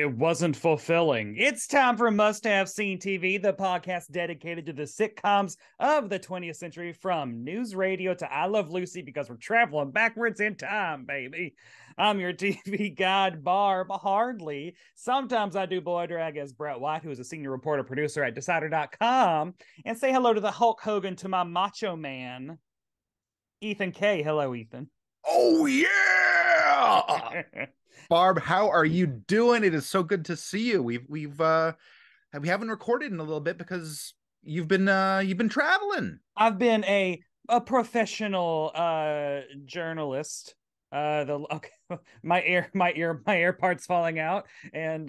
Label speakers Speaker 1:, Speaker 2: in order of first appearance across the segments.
Speaker 1: It wasn't fulfilling. It's time for Must Have Seen TV, the podcast dedicated to the sitcoms of the 20th century, from news radio to I Love Lucy, because we're traveling backwards in time, baby. I'm your TV guide, Barb Hardly. Sometimes I do boy drag as Brett White, who is a senior reporter producer at Decider.com, and say hello to the Hulk Hogan, to my macho man, Ethan K. Hello, Ethan.
Speaker 2: Oh, yeah! Barb, how are you doing? It is so good to see you. We haven't recorded in a little bit because you've been traveling.
Speaker 1: I've been a professional journalist. My AirPod's falling out, and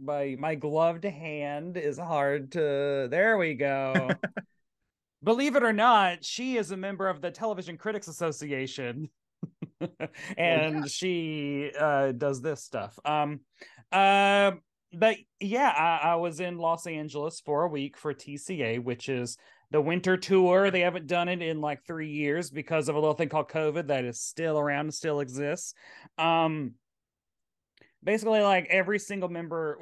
Speaker 1: my gloved hand is hard to. There we go. Believe it or not, she is a member of the Television Critics Association.
Speaker 2: Oh yeah.
Speaker 1: And she does this stuff. But yeah, I was in Los Angeles for a week for TCA, which is the winter tour. They haven't done it in like 3 years because of a little thing called COVID that is still around and still exists. Basically, like every member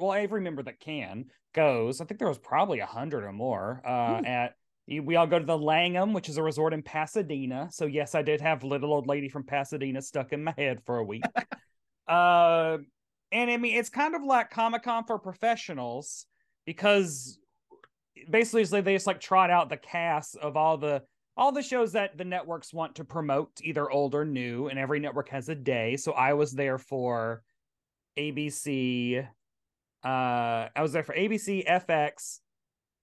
Speaker 1: that can goes. I think there was probably 100 or more at. We all go to the Langham, which is a resort in Pasadena. So yes, I did have little old lady from Pasadena stuck in my head for a week. And I mean, it's kind of like Comic-Con for professionals, because basically they just like trot out the cast of all the shows that the networks want to promote, either old or new, and every network has a day. So I was there for ABC. I was there for ABC, FX,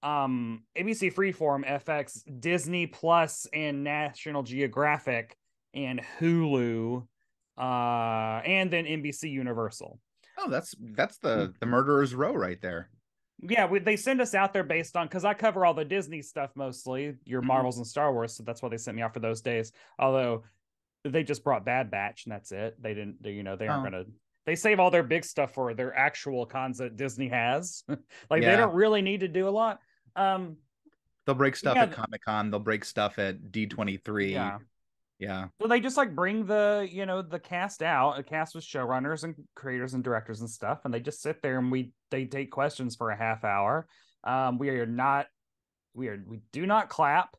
Speaker 1: ABC Freeform, FX, Disney Plus, and National Geographic, and Hulu, and then NBC Universal.
Speaker 2: Oh, that's the murderer's row right there.
Speaker 1: Yeah, they send us out there based on, because I cover all the Disney stuff mostly, your Marvels and Star Wars, so that's why they sent me out for those days. Although they just brought Bad Batch, and that's it. They didn't, they aren't gonna. They save all their big stuff for their actual cons that Disney has. Like they don't really need to do a lot.
Speaker 2: They'll break stuff at Comic-Con. They'll break stuff at D23. Yeah.
Speaker 1: So they just like bring the cast out, a cast with showrunners and creators and directors and stuff, and they just sit there and they take questions for a half hour. We do not clap.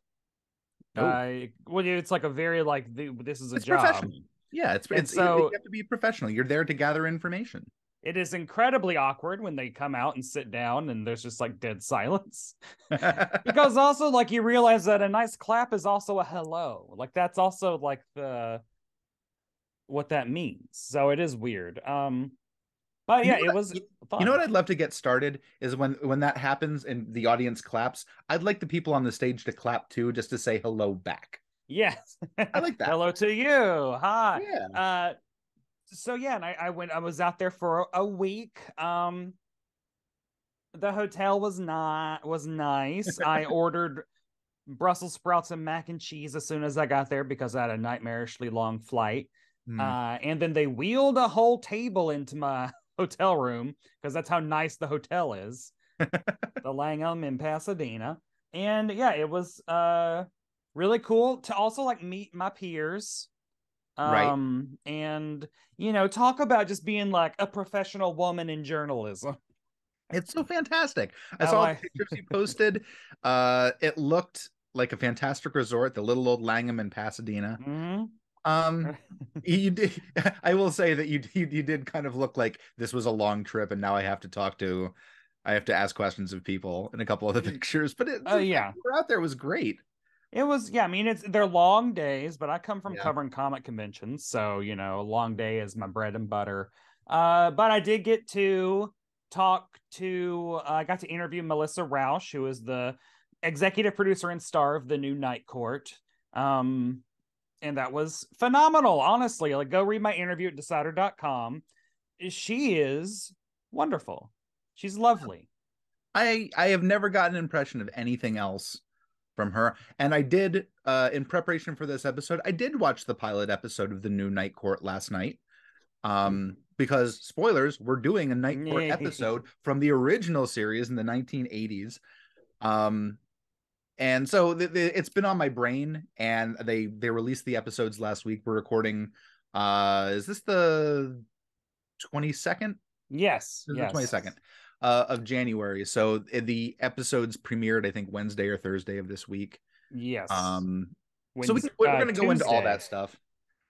Speaker 1: Well, it's like a very this is a job.
Speaker 2: Yeah, you have to be professional. You're there to gather information.
Speaker 1: It is incredibly awkward when they come out and sit down and there's just like dead silence. Because also like you realize that a nice clap is also a hello. Like that's also like what that means. So it is weird. But yeah, it was fun.
Speaker 2: You know what I'd love to get started is when that happens and the audience claps, I'd like the people on the stage to clap too, just to say hello back.
Speaker 1: Yes.
Speaker 2: I like that.
Speaker 1: Hello to you. Hi.
Speaker 2: Yeah.
Speaker 1: So yeah, and I was out there for a week. The hotel was nice. I ordered Brussels sprouts and mac and cheese as soon as I got there because I had a nightmarishly long flight. And then they wheeled a whole table into my hotel room because that's how nice the hotel is. The Langham in Pasadena. And yeah, it was really cool to also like meet my peers.
Speaker 2: Right.
Speaker 1: And talk about just being like a professional woman in journalism.
Speaker 2: It's so fantastic. I saw the pictures you posted. It looked like a fantastic resort, the little old Langham in Pasadena. You did. I will say that you did kind of look like this was a long trip, and now I have to ask questions of people in a couple of the pictures. But we're out there was great.
Speaker 1: It was, yeah, I mean, they're long days, but I come from covering comic conventions, so, a long day is my bread and butter. But I did get to I got to interview Melissa Rauch, who is the executive producer and star of the new Night Court. And that was phenomenal, honestly. Like, go read my interview at Decider.com. She is wonderful. She's lovely.
Speaker 2: I have never gotten an impression of anything else from her, and I did in preparation for this episode I did watch the pilot episode of the new Night Court last night, because spoilers, we're doing a Night Court episode from the original series in the 1980s, and so it's been on my brain, and they released the episodes last week. We're recording is this the 22nd
Speaker 1: Yes,
Speaker 2: This is the
Speaker 1: yes,
Speaker 2: 22nd of January. So the episodes premiered, I think, Wednesday or Thursday of this week.
Speaker 1: yes.
Speaker 2: So
Speaker 1: When's
Speaker 2: we're going to go into all
Speaker 1: Tuesday?
Speaker 2: that stuff.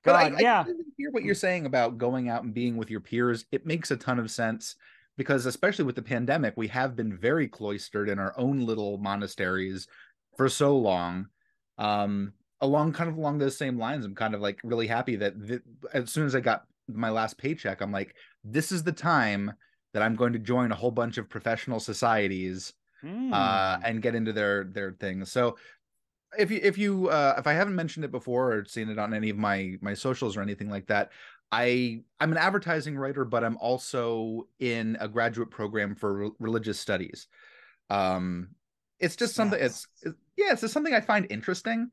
Speaker 2: But
Speaker 1: God,
Speaker 2: I
Speaker 1: yeah.
Speaker 2: completely hear what you're saying about going out and being with your peers. It makes a ton of sense because, especially with the pandemic, we have been very cloistered in our own little monasteries for so long. Along those same lines, I'm kind of like really happy that as soon as I got my last paycheck, I'm like, this is the time that I'm going to join a whole bunch of professional societies
Speaker 1: Hmm.
Speaker 2: and get into their things. So if I haven't mentioned it before or seen it on any of my socials or anything like that, I'm an advertising writer, but I'm also in a graduate program for religious studies. Um, it's just something.
Speaker 1: Yes.
Speaker 2: Yeah, it's just something I find interesting.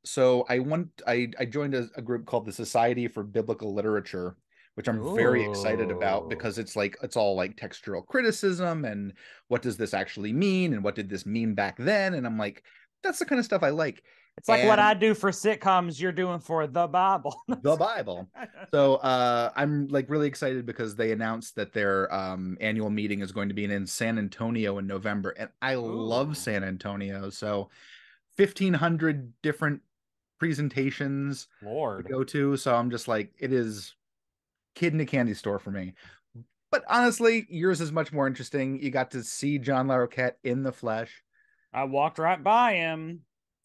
Speaker 2: So I joined a group called the Society for Biblical Literature, which I'm very excited about
Speaker 1: Ooh.
Speaker 2: because it's all like textual criticism and what does this actually mean and what did this mean back then, and I'm like, that's the kind of stuff I like.
Speaker 1: It's like what I
Speaker 2: And
Speaker 1: do for sitcoms, you're doing for the Bible.
Speaker 2: the Bible. So I'm like really excited because they announced that their annual meeting is going to be in San Antonio in November, and I love
Speaker 1: Ooh,
Speaker 2: San Antonio. So 1,500 different presentations to
Speaker 1: Lord.
Speaker 2: go to. So I'm just like, it is kid in a candy store for me. But honestly, yours is much more interesting. You got to see John Larroquette in the flesh.
Speaker 1: I walked right by him.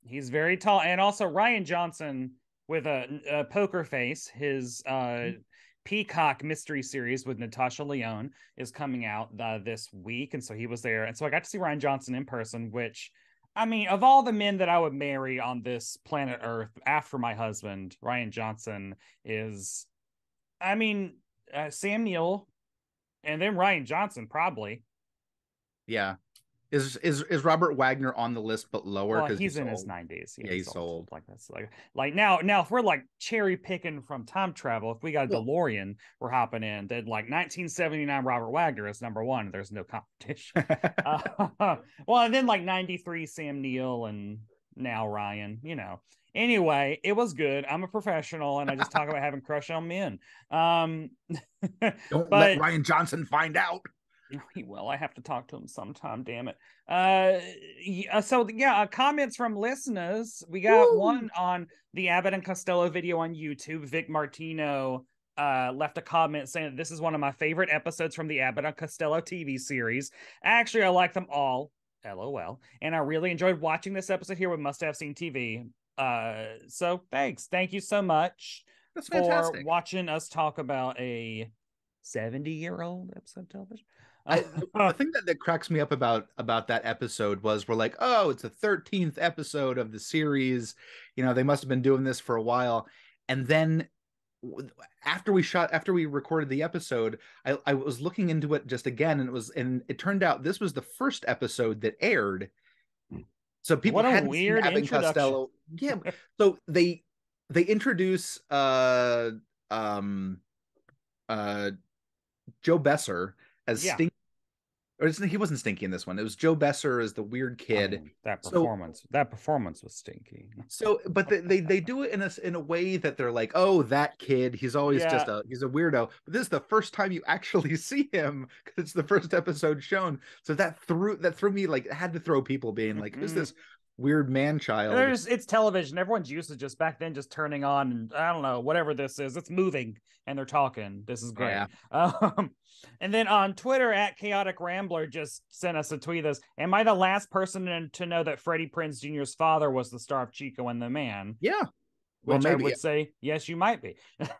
Speaker 1: He's very tall. And also Ryan Johnson with a poker face, his Peacock mystery series with Natasha Lyonne is coming out this week. And so he was there. And so I got to see Ryan Johnson in person, which, I mean, of all the men that I would marry on this planet Earth after my husband, Ryan Johnson is, I mean, Sam Neill and then Ryan Johnson, probably.
Speaker 2: Yeah. Is Robert Wagner on the list but lower
Speaker 1: Well,
Speaker 2: because
Speaker 1: he's
Speaker 2: he's
Speaker 1: in his
Speaker 2: old?
Speaker 1: 90s. Yeah,
Speaker 2: Yeah,
Speaker 1: he's
Speaker 2: he's
Speaker 1: old.
Speaker 2: old.
Speaker 1: Like that's like now if we're like cherry picking from time travel, if we got a
Speaker 2: Well,
Speaker 1: DeLorean, we're hopping in. Then like 1979 Robert Wagner is number one. There's no competition. Well, and then like 93 Sam Neill and now Ryan. Anyway, it was good. I'm a professional and I just talk about having crush on men. Um,
Speaker 2: don't let
Speaker 1: but
Speaker 2: Ryan Johnson find out.
Speaker 1: he will. I have to talk to him sometime. Damn it. Comments from listeners. We got
Speaker 2: Woo!
Speaker 1: one on the Abbott and Costello video on YouTube. Vic Martino left a comment saying that this is one of my favorite episodes from the Abbott and Costello TV series. Actually, I like them all. LOL. And I really enjoyed watching this episode here with Must Have Seen TV. So thanks. Thank you so much
Speaker 2: That's
Speaker 1: for
Speaker 2: fantastic.
Speaker 1: watching us talk about a 70-year-old episode of television.
Speaker 2: The thing that cracks me up about that episode was we're like, oh, it's the 13th episode of the series. They must have been doing this for a while. And then after we recorded the episode, I was looking into it just again, and it turned out this was the first episode that aired. So people
Speaker 1: What a
Speaker 2: hadn't seen
Speaker 1: weird
Speaker 2: Abbott and
Speaker 1: introduction.
Speaker 2: Costello. Yeah. So they introduce um uh Joe Besser as
Speaker 1: Yeah.
Speaker 2: Stinky. Or he wasn't Stinky in this one. It was Joe Besser as the weird
Speaker 1: I
Speaker 2: kid.
Speaker 1: mean, that
Speaker 2: So
Speaker 1: performance was stinky.
Speaker 2: but they do it in a way that they're like, oh, that kid, he's always
Speaker 1: Yeah.
Speaker 2: just he's a weirdo. But this is the first time you actually see him because it's the first episode shown. So that threw me, like, it had to throw people being like, who's this weird man child?
Speaker 1: It's television. Everyone's used to just back then just turning on and I don't know, whatever this is. It's moving and they're talking. This is great.
Speaker 2: Yeah.
Speaker 1: And then on Twitter at Chaotic Rambler just sent us a tweet as, am I the last person to know that Freddie Prinze Jr.'s father was the star of Chico and the Man?
Speaker 2: Yeah. Well,
Speaker 1: Which I
Speaker 2: maybe.
Speaker 1: would say, yes, you might be.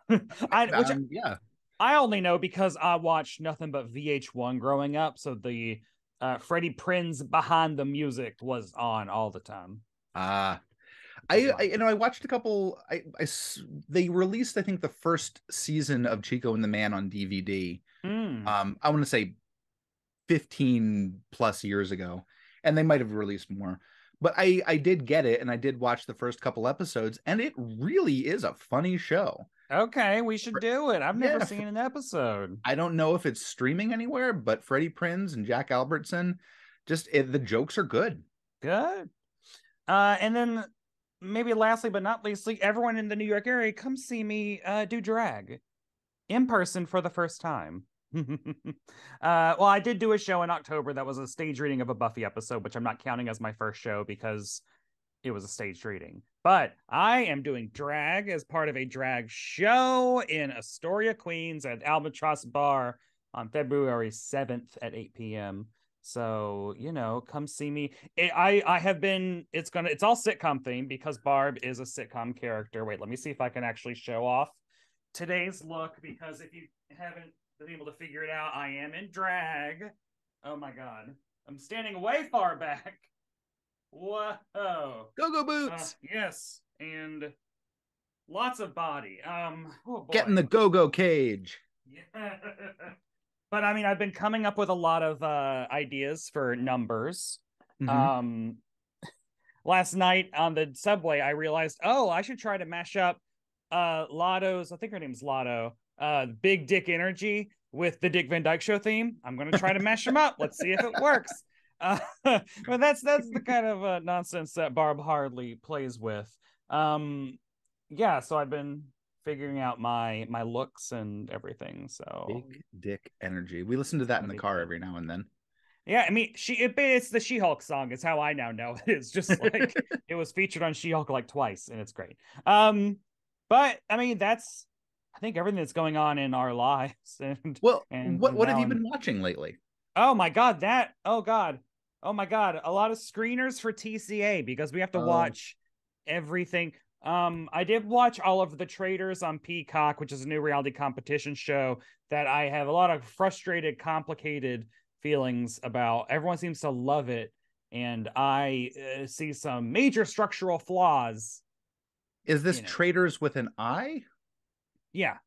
Speaker 2: Yeah.
Speaker 1: I only know because I watched nothing but VH1 growing up, so the Freddie Prinze behind the music was on all the time.
Speaker 2: Uh I watched a couple. They released, I think, the first season of Chico and the Man on DVD.
Speaker 1: Mm.
Speaker 2: I want to say 15 plus years ago, and they might have released more. But I did get it, and I did watch the first couple episodes, and it really is a funny show.
Speaker 1: Okay, we should do it. I've never
Speaker 2: Yeah,
Speaker 1: seen an episode.
Speaker 2: I don't know if it's streaming anywhere, but Freddie Prinze and Jack Albertson, the jokes are good.
Speaker 1: Good. And then maybe lastly but not leastly, everyone in the New York area, come see me do drag in person for the first time. Well, I did do a show in October that was a stage reading of a Buffy episode, which I'm not counting as my first show because it was a staged reading. But I am doing drag as part of a drag show in Astoria, Queens at Albatross Bar on February 7th at 8 p.m. So, come see me. I have been, it's all sitcom themed because Barb is a sitcom character. Wait, let me see if I can actually show off today's look, because if you haven't been able to figure it out, I am in drag. Oh my God. I'm standing way far back. Whoa.
Speaker 2: Go-go boots.
Speaker 1: Yes. And lots of body. Oh boy.
Speaker 2: Get in the go-go cage.
Speaker 1: Yeah. But I mean, I've been coming up with a lot of ideas for numbers.
Speaker 2: Mhm.
Speaker 1: Last night on the subway, I realized, I should try to mash up Lotto's, I think her name's Lotto, Big Dick Energy with the Dick Van Dyke Show theme. I'm going to try to mash them up. Let's see if it works. But that's the kind of nonsense that Barb hardly plays with. Yeah, so I've been figuring out my looks and everything. So
Speaker 2: Big Dick Energy. We listen to that in the car every now and then.
Speaker 1: Yeah, I mean, it's the She-Hulk song is how I now know it. It's just like it was featured on She-Hulk like twice, and it's great. But I mean, that's I think everything that's going on in our lives. And
Speaker 2: Well,
Speaker 1: and
Speaker 2: what have
Speaker 1: now
Speaker 2: you been watching lately?
Speaker 1: oh my God, oh my God, a lot of screeners for TCA because we have to watch everything. I did watch all of The Traitors on Peacock, which is a new reality competition show that I have a lot of frustrated, complicated feelings about. Everyone seems to love it, and I see some major structural flaws.
Speaker 2: Is this Traitors with an I?
Speaker 1: Yeah.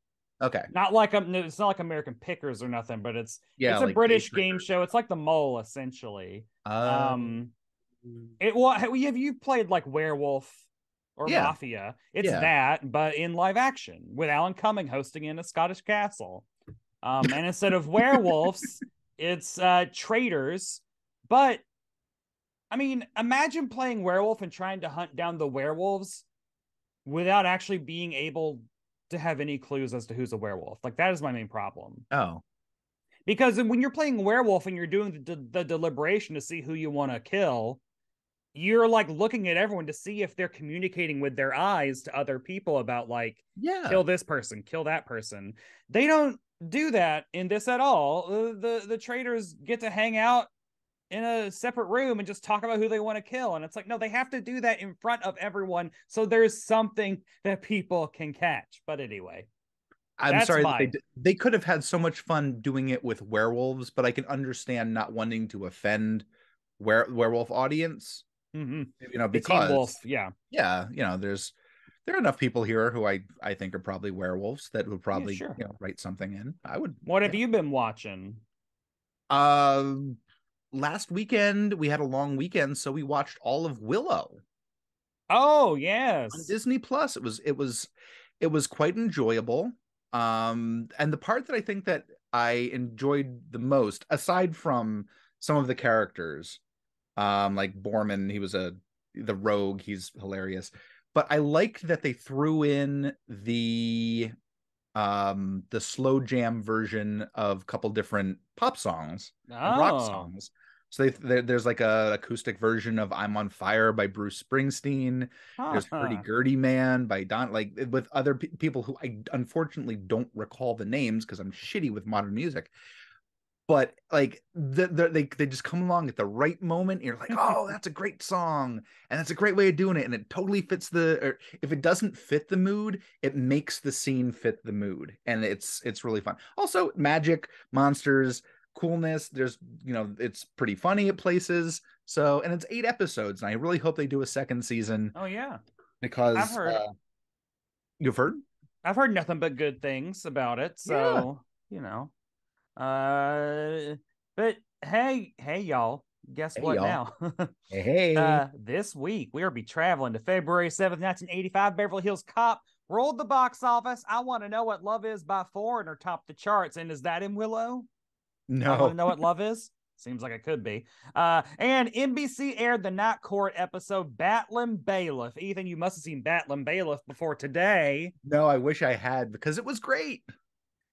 Speaker 2: Okay.
Speaker 1: It's not like American Pickers or nothing, but it's a
Speaker 2: like
Speaker 1: British game show. It's like The Mole, essentially. Have you played like Werewolf or Mafia? It's that, but in live action with Alan Cumming hosting in a Scottish castle. And instead of werewolves, it's traitors. But I mean, imagine playing werewolf and trying to hunt down the werewolves without actually being able to have any clues as to who's a werewolf. Like, that is my main problem.
Speaker 2: Oh.
Speaker 1: Because when you're playing werewolf and you're doing the deliberation to see who you want to kill, you're like looking at everyone to see if they're communicating with their eyes to other people about like, kill this person, kill that person. They don't do that in this at all. The traitors get to hang out in a separate room and just talk about who they want to kill. And it's like, no, they have to do that in front of everyone. So there's something that people can catch. But anyway,
Speaker 2: I'm sorry that they could have had so much fun doing it with werewolves, but I can understand not wanting to offend werewolf audience.
Speaker 1: Mm-hmm.
Speaker 2: Because
Speaker 1: Wolf,
Speaker 2: there are enough people here who I think are probably werewolves that would probably write something in. I would.
Speaker 1: What have you been watching?
Speaker 2: Last weekend we had a long weekend, so we watched all of Willow.
Speaker 1: Oh yes,
Speaker 2: on Disney Plus. It was quite enjoyable. And the part that I think that I enjoyed the most, aside from some of the characters, like Borman, he was the rogue, he's hilarious. But I liked that they threw in the slow jam version of a couple different pop songs and rock songs. So there's like a acoustic version of "I'm on Fire" by Bruce Springsteen. There's "Hurdy Gurdy Man" by Don, like with other people who I unfortunately don't recall the names because I'm shitty with modern music. But like they just come along at the right moment. And you're like, oh, that's a great song, and that's a great way of doing it, and it totally fits or if it doesn't fit the mood, it makes the scene fit the mood, and it's really fun. Also, magic, monsters, coolness. There's it's pretty funny at places. So, and it's 8 episodes, and I really hope they do a second season.
Speaker 1: Oh yeah,
Speaker 2: because you've heard?
Speaker 1: I've heard nothing but good things about it. So but hey y'all, guess what now?
Speaker 2: Hey.
Speaker 1: This week we'll be traveling to February 7th, 1985. Beverly Hills Cop rolled the box office. I Want to Know What Love Is by Foreigner topped the charts. And is that in Willow?
Speaker 2: No.
Speaker 1: I Want to Know What Love Is? Seems like it could be. And NBC aired the Night Court episode Bailiff. Ethan, you must have seen Bailiff before today.
Speaker 2: No, I wish I had, because it was great.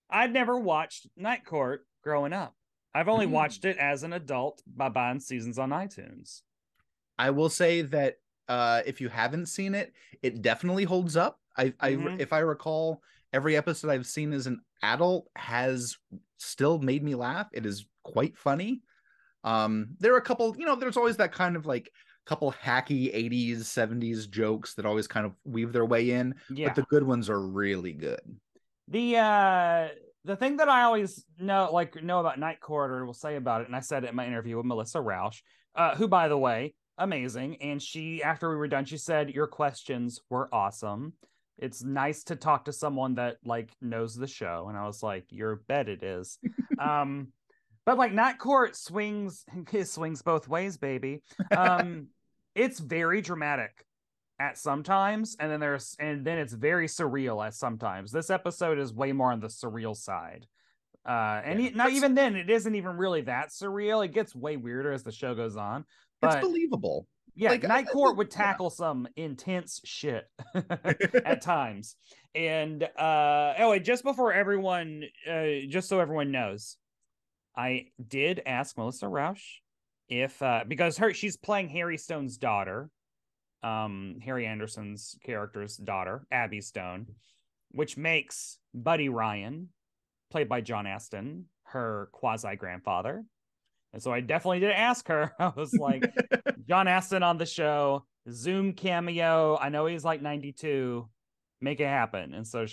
Speaker 1: I'd never watched Night Court growing up. I've only
Speaker 2: Mm.
Speaker 1: watched it as an adult by buying seasons on iTunes.
Speaker 2: I will say that if you haven't seen it, it definitely holds up.
Speaker 1: Mm-hmm.
Speaker 2: If I recall, every episode I've seen as an adult has still made me laugh. It is quite funny. There are a couple, there's always that kind of like couple hacky 80s, 70s jokes that always kind of weave their way in, but the
Speaker 1: Yeah.
Speaker 2: good ones are really good.
Speaker 1: The thing that I always know about Night Court, or will say about it, and I said it in my interview with Melissa Rausch, who, by the way, amazing. And she, after we were done, she said, "Your questions were awesome. It's nice to talk to someone that like knows the show." And I was like, "Your bet it is." Um, but like Night Court swings his swings both ways, baby. Um, it's very dramatic at sometimes, and then it's very surreal at sometimes. This episode is way more on the surreal side.
Speaker 2: Yeah,
Speaker 1: Not even then, it isn't even really that surreal. It gets way weirder as the show goes on.
Speaker 2: it's
Speaker 1: But
Speaker 2: believable.
Speaker 1: yeah,
Speaker 2: Like,
Speaker 1: Night Court would
Speaker 2: yeah.
Speaker 1: tackle some intense shit at times. And oh, just before everyone, just so everyone knows, I did ask Melissa Rausch if because she's playing Harry Stone's daughter, Harry Anderson's character's daughter, Abby Stone, which makes Buddy Ryan, played by John Aston, her quasi grandfather. And so I definitely did ask her. I was like, John Aston on the show, Zoom cameo. I know he's like 92. Make it happen. And so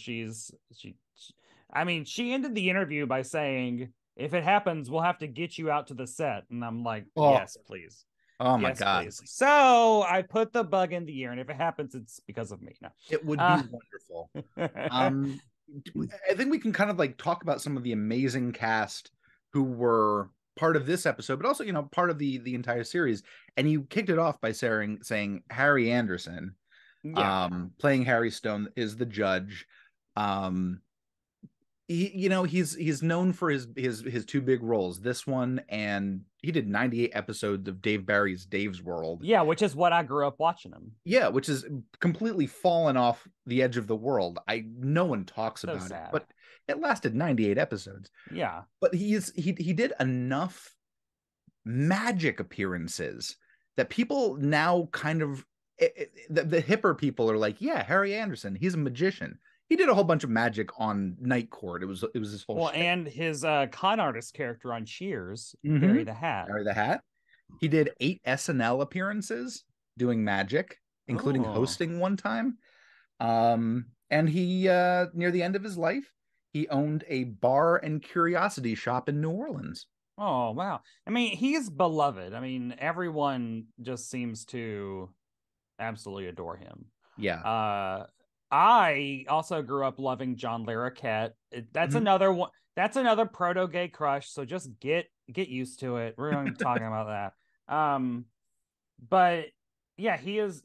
Speaker 1: I mean, she ended the interview by saying, if it happens, we'll have to get you out to the set. And I'm like,
Speaker 2: Oh,
Speaker 1: yes, please.
Speaker 2: oh my
Speaker 1: Yes,
Speaker 2: God.
Speaker 1: please. So I put the bug in the ear, and if it happens, it's because of me. No.
Speaker 2: It would be
Speaker 1: Uh,
Speaker 2: wonderful. Um, I think we can kind of like talk about some of the amazing cast who were part of this episode, but also, part of the entire series. And you kicked it off by saying Harry Anderson,
Speaker 1: yeah.
Speaker 2: playing Harry Stone, is the judge. Um, he's known for his two big roles, this one, and he did 98 episodes of Dave Barry's Dave's World.
Speaker 1: Yeah, which is what I grew up watching him.
Speaker 2: Yeah, which is completely fallen off the edge of the world. No one talks
Speaker 1: So
Speaker 2: about it,
Speaker 1: sad.
Speaker 2: but it lasted 98 episodes.
Speaker 1: Yeah.
Speaker 2: But he did enough magic appearances that people now kind of the hipper people are like, yeah, Harry Anderson, he's a magician. He did a whole bunch of magic on Night Court. It was this whole
Speaker 1: Well,
Speaker 2: shit.
Speaker 1: and his con artist character on Cheers,
Speaker 2: Mm-hmm.
Speaker 1: Harry the Hat.
Speaker 2: Harry the Hat. He did 8 SNL appearances doing magic, including
Speaker 1: Oh.
Speaker 2: hosting one time. And he near the end of his life, he owned a bar and curiosity shop in New Orleans.
Speaker 1: Oh, wow. I mean, he's beloved. I mean, everyone just seems to absolutely adore him.
Speaker 2: Yeah.
Speaker 1: Uh, I also grew up loving John Larroquette. That's
Speaker 2: Mhm.
Speaker 1: another one. That's another proto gay crush. So just get used to it. We're going to be talking about that. But yeah, he's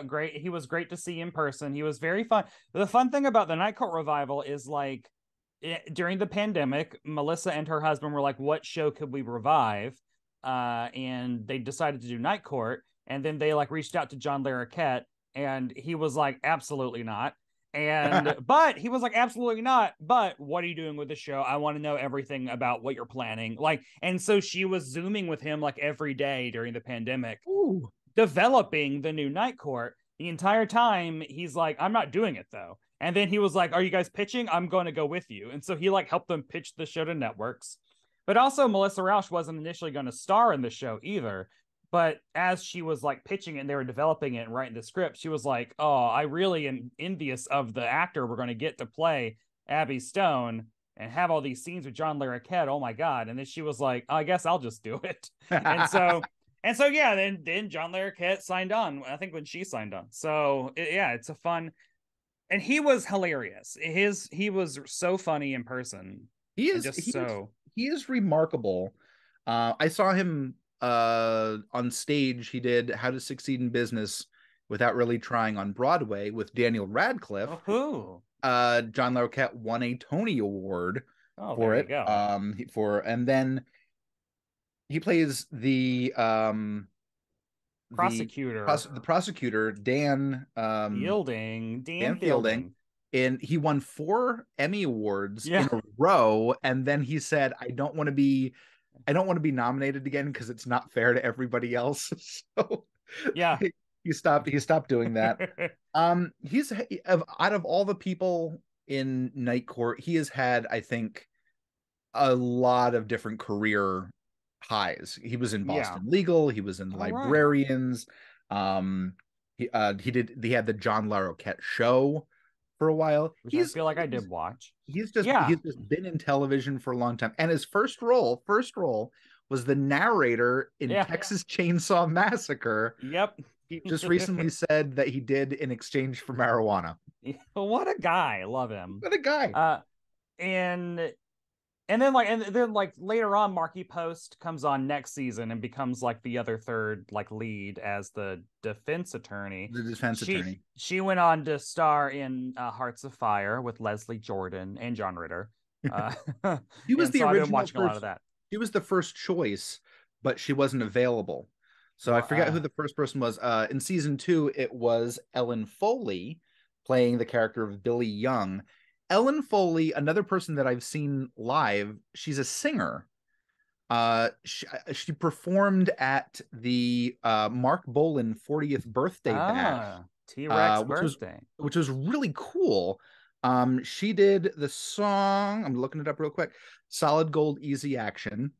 Speaker 1: great. He was great to see in person. He was very fun. The fun thing about the Night Court revival is like during the pandemic, Melissa and her husband were like, "What show could we revive?" And they decided to do Night Court. And then they like reached out to John Larroquette, and he was like, "Absolutely not." But he was like, "Absolutely not. But what are you doing with the show? I want to know everything about what you're planning." Like, and so she was zooming with him like every day during the pandemic,
Speaker 2: Ooh.
Speaker 1: developing the new Night Court. The entire time he's like, "I'm not doing it though." And then he was like, "Are you guys pitching? I'm going to go with you." And so he like helped them pitch the show to networks. But also Melissa Rauch wasn't initially going to star in the show either. But as she was like pitching it and they were developing it and writing the script, she was like, "Oh, I really am envious of the actor we're going to get to play Abby Stone and have all these scenes with John Larroquette. Oh my God." And then she was like, "I guess I'll just do it." And so yeah, then John Larroquette signed on. I think when she signed on. So yeah, it's a fun, and he was hilarious. He was so funny in person,
Speaker 2: he
Speaker 1: and
Speaker 2: is
Speaker 1: just
Speaker 2: he is
Speaker 1: so
Speaker 2: he is remarkable. I saw him on stage. He did How to Succeed in Business Without Really Trying on Broadway with Daniel Radcliffe.
Speaker 1: oh
Speaker 2: John Larroquette won a Tony Award
Speaker 1: oh
Speaker 2: for
Speaker 1: there you
Speaker 2: it.
Speaker 1: go.
Speaker 2: And then he plays the
Speaker 1: Prosecutor
Speaker 2: the prosecutor, Dan
Speaker 1: Fielding, Dan
Speaker 2: Dan Fielding,
Speaker 1: Fielding.
Speaker 2: he won 4 Emmy Awards
Speaker 1: Yeah.
Speaker 2: in a row, and then he said, I don't want to be nominated again because it's not fair to everybody else. So
Speaker 1: Yeah.
Speaker 2: he stopped doing that. He's out of all the people in Night Court, he has had, I think, a lot of different career highs. He was in
Speaker 1: Yeah.
Speaker 2: Boston Legal, he was in
Speaker 1: All right.
Speaker 2: Librarians. He had the John Larroquette show for a while.
Speaker 1: Which I feel like I did watch.
Speaker 2: He's just
Speaker 1: Yeah.
Speaker 2: he's just been in television for a long time. And his first role was the narrator in
Speaker 1: Yeah.
Speaker 2: Texas Chainsaw Massacre.
Speaker 1: Yep.
Speaker 2: He just recently said that he did in exchange for marijuana.
Speaker 1: What a guy. Love him.
Speaker 2: What a guy.
Speaker 1: And then later on, Marky Post comes on next season and becomes like the other third like lead as the defense attorney.
Speaker 2: The defense attorney.
Speaker 1: She went on to star in Hearts of Fire with Leslie Jordan and John Ritter.
Speaker 2: He was the
Speaker 1: I've been
Speaker 2: original
Speaker 1: watching a lot of that.
Speaker 2: She was the first choice, but she wasn't available. So I forget who the first person was. In season 2, it was Ellen Foley playing the character of Billy Young. Ellen Foley, another person that I've seen live, she's a singer. She performed at the Mark Bolan 40th birthday bash.
Speaker 1: T-Rex birthday.
Speaker 2: Which was really cool. She did the song, I'm looking it up real quick, Solid Gold Easy Action.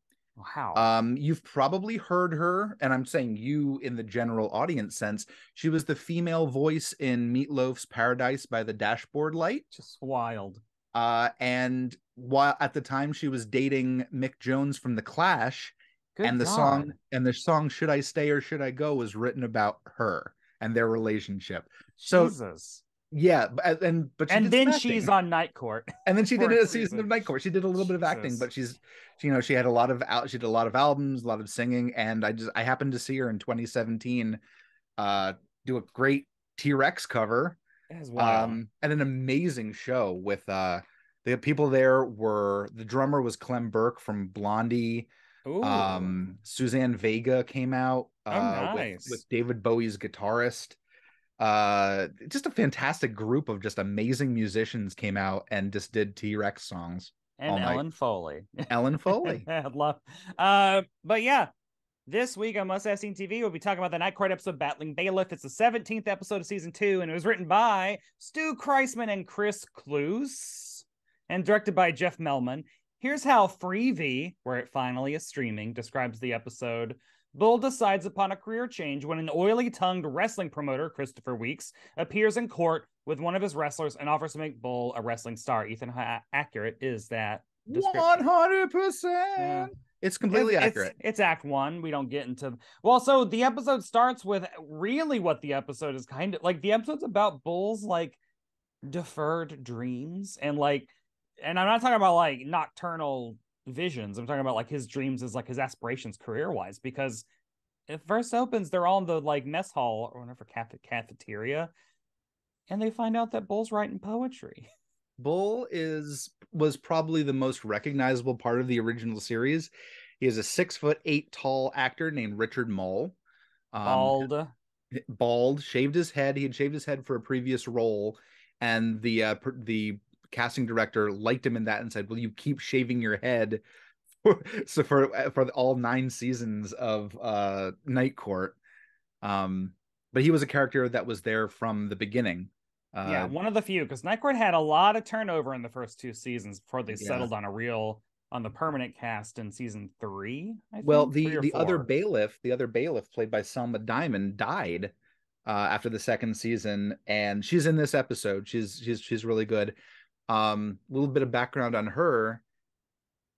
Speaker 1: Wow.
Speaker 2: You've probably heard her, and I'm saying you in the general audience sense. She was the female voice in Meat Loaf's Paradise by the Dashboard Light.
Speaker 1: Just wild.
Speaker 2: And while at the time she was dating Mick Jones from The Clash, and the song Should I Stay or Should I Go was written about her and their relationship.
Speaker 1: Jesus.
Speaker 2: Yeah,
Speaker 1: and then she's on Night Court.
Speaker 2: And then she did a season of Night Court. She did a little bit of acting, but she had a lot of albums, a lot of singing, and I happened to see her in 2017 do a great T-Rex cover. And an amazing show with the people there were, the drummer was Clem Burke from Blondie. Suzanne Vega came out
Speaker 1: nice.
Speaker 2: with David Bowie's guitarist. Just a fantastic group of just amazing musicians came out and just did T-Rex songs.
Speaker 1: And Ellen Foley.
Speaker 2: Ellen Foley.
Speaker 1: But yeah, this week on Must Have Seen TV, we'll be talking about the Night Court episode Battling Bailiff. It's the 17th episode of season 2, and it was written by Stu Kreisman and Chris Cluse and directed by Jeff Melman. Here's how Freevee, where it finally is streaming, describes the episode. Bull decides upon a career change when an oily-tongued wrestling promoter, Christopher Weeks, appears in court with one of his wrestlers and offers to make Bull a wrestling star. Ethan, how accurate is that description?
Speaker 2: 100%. Yeah. It's completely accurate.
Speaker 1: It's Act 1. We don't get into... Well, so the episode starts with really what the episode is kind of... Like, the episode's about Bull's, like, deferred dreams. And I'm not talking about, like, nocturnal visions. I'm talking about like his dreams as like his aspirations career-wise, because it first opens, they're all in the like mess hall or whatever cafeteria, and they find out that Bull's writing poetry.
Speaker 2: Bull was probably the most recognizable part of the original series. He is a 6'8" tall actor named Richard Mull. Bald, shaved his head. He had shaved his head for a previous role, and the casting director liked him in that and said, "Will you keep shaving your head for all 9 seasons of Night Court?" But he was a character that was there from the beginning.
Speaker 1: One of the few, because Night Court had a lot of turnover in the first 2 seasons before they settled on the permanent cast in season 3. I think,
Speaker 2: well, the other bailiff played by Selma Diamond died after the 2nd season, and she's in this episode. She's really good. A little bit of background on her.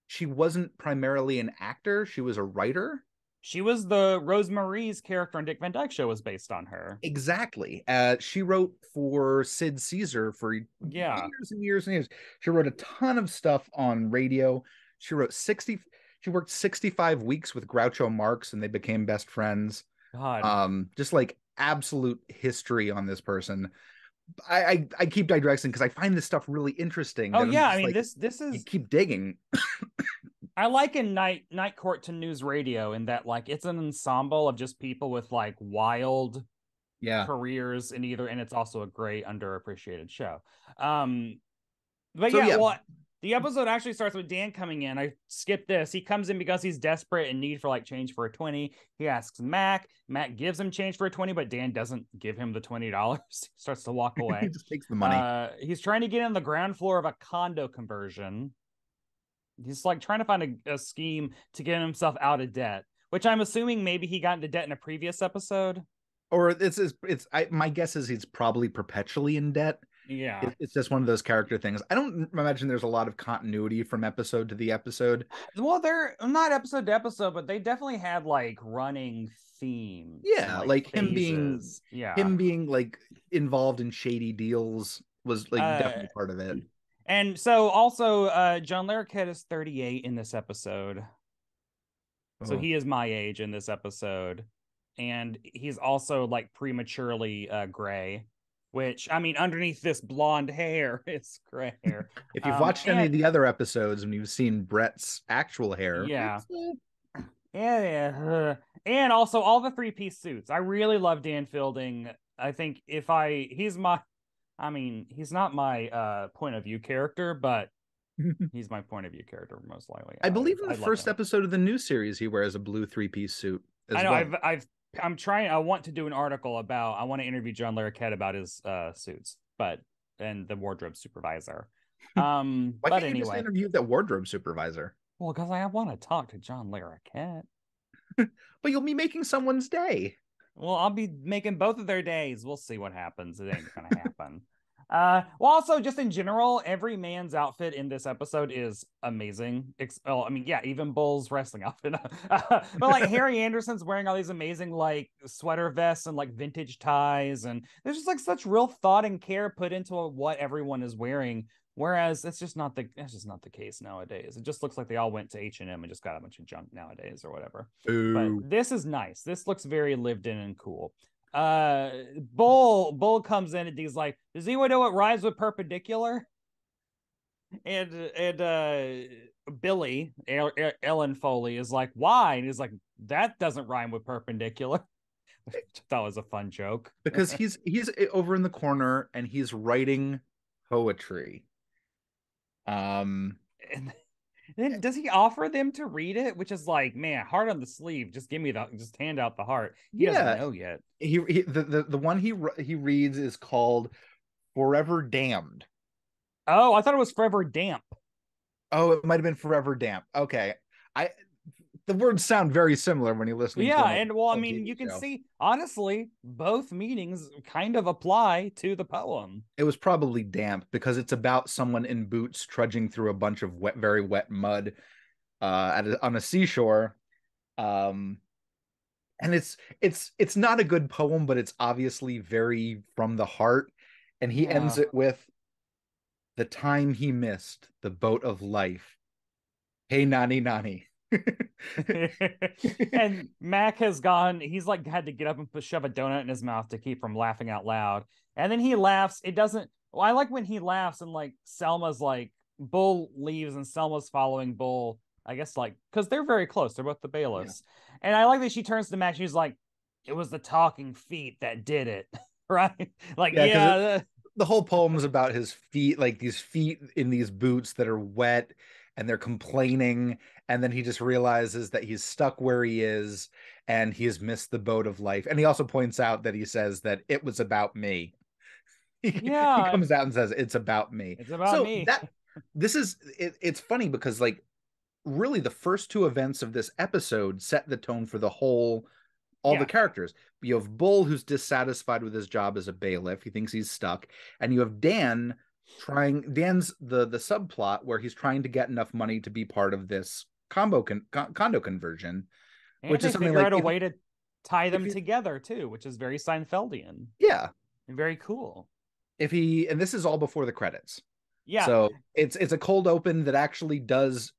Speaker 2: She wasn't primarily an actor. She was a writer.
Speaker 1: She was the Rosemarie's character on Dick Van Dyke Show was based on her.
Speaker 2: Exactly. She wrote for Sid Caesar for years and years and years. She wrote a ton of stuff on radio. She worked 65 weeks with Groucho Marx, and they became best friends.
Speaker 1: God.
Speaker 2: Just like absolute history on this person. I keep digressing because I find this stuff really interesting.
Speaker 1: Oh yeah, I mean, like, this is,
Speaker 2: you keep digging.
Speaker 1: I liken Night Court to news radio in that like it's an ensemble of just people with like wild careers in either, and it's also a great underappreciated show. But
Speaker 2: So,
Speaker 1: yeah, well, the episode actually starts with Dan coming in. I skipped this. He comes in because he's desperate and need for like change for a 20. He asks Mac. Mac gives him change for a 20, but Dan doesn't give him the $20. He starts to walk away.
Speaker 2: He just takes the money.
Speaker 1: He's trying to get on the ground floor of a condo conversion. He's like trying to find a scheme to get himself out of debt, which I'm assuming maybe he got into debt in a previous episode.
Speaker 2: Or my guess is he's probably perpetually in debt.
Speaker 1: Yeah.
Speaker 2: It's just one of those character things. I don't imagine there's a lot of continuity from episode to the episode.
Speaker 1: Well, they're not episode to episode, but they definitely had like running themes.
Speaker 2: Yeah, like him being like involved in shady deals was like definitely part of it.
Speaker 1: And so also John Larroquette is 38 in this episode. So he is my age in this episode. And he's also like prematurely gray. Which, I mean, underneath this blonde hair, it's gray hair.
Speaker 2: If you've watched any of the other episodes and you've seen Brett's actual hair.
Speaker 1: Yeah. Yeah. And also all the 3-piece suits. I really love Dan Fielding. I think he's not my point of view character, but he's my point of view character most likely.
Speaker 2: I believe in the first episode of the new series, he wears a blue 3-piece suit.
Speaker 1: I know. I want to do an article I want to interview John Larroquette about his suits, and the wardrobe supervisor.
Speaker 2: Why can't you just interview the wardrobe supervisor?
Speaker 1: Well, because I want to talk to John Larroquette.
Speaker 2: But you'll be making someone's day.
Speaker 1: Well, I'll be making both of their days. We'll see what happens. It ain't gonna happen. Well, also just in general, every man's outfit in this episode is amazing. I mean, yeah, even Bull's wrestling outfit. But like Harry Anderson's wearing all these amazing like sweater vests and like vintage ties, and there's just like such real thought and care put into what everyone is wearing. Whereas it's just not the case nowadays. It just looks like they all went to H&M and just got a bunch of junk nowadays or whatever.
Speaker 2: Ooh.
Speaker 1: But this is nice. This looks very lived in and cool. Bull comes in and he's like, does anyone know what rhymes with perpendicular? And Billy, Ellen Foley, is like, why? And he's like, that doesn't rhyme with perpendicular. Which I thought was a fun joke.
Speaker 2: Because he's over in the corner and he's writing poetry.
Speaker 1: And then does he offer them to read it? Which is like, man, heart on the sleeve. Just hand out the heart. He doesn't know yet.
Speaker 2: The one he reads is called Forever Damned.
Speaker 1: Oh, I thought it was Forever Damp.
Speaker 2: Oh, it might have been Forever Damp. Okay. The words sound very similar when you listen.
Speaker 1: Yeah, and well, I mean, you can see, honestly, both meanings kind of apply to the poem.
Speaker 2: It was probably damp because it's about someone in boots trudging through a bunch of very wet mud on a seashore. And it's not a good poem, but it's obviously very from the heart. And he ends it with, the time he missed, the boat of life. Hey, nani, nani.
Speaker 1: And Mac has gone, he's like had to get up and shove a donut in his mouth to keep from laughing out loud. And then he laughs. I like when he laughs and like Selma's like, Bull leaves and Selma's following Bull, I guess, like, because they're very close. They're both the bailiffs. Yeah. And I like that she turns to Mac and she's like, it was the talking feet that did it. Right? Like,
Speaker 2: the whole poem is about his feet, like these feet in these boots that are wet and they're complaining. And then he just realizes that he's stuck where he is and he has missed the boat of life. And he also points out that he says that it was about me. He comes out and says, it's about me.
Speaker 1: It's about me.
Speaker 2: It's funny because like really the first two events of this episode set the tone for all the characters. You have Bull, who's dissatisfied with his job as a bailiff. He thinks he's stuck. And you have Dan's the subplot where he's trying to get enough money to be part of this condo conversion,
Speaker 1: and which is something like a way to tie them together too, which is very Seinfeldian.
Speaker 2: Yeah.
Speaker 1: And very cool.
Speaker 2: And this is all before the credits.
Speaker 1: Yeah.
Speaker 2: So it's a cold open that actually does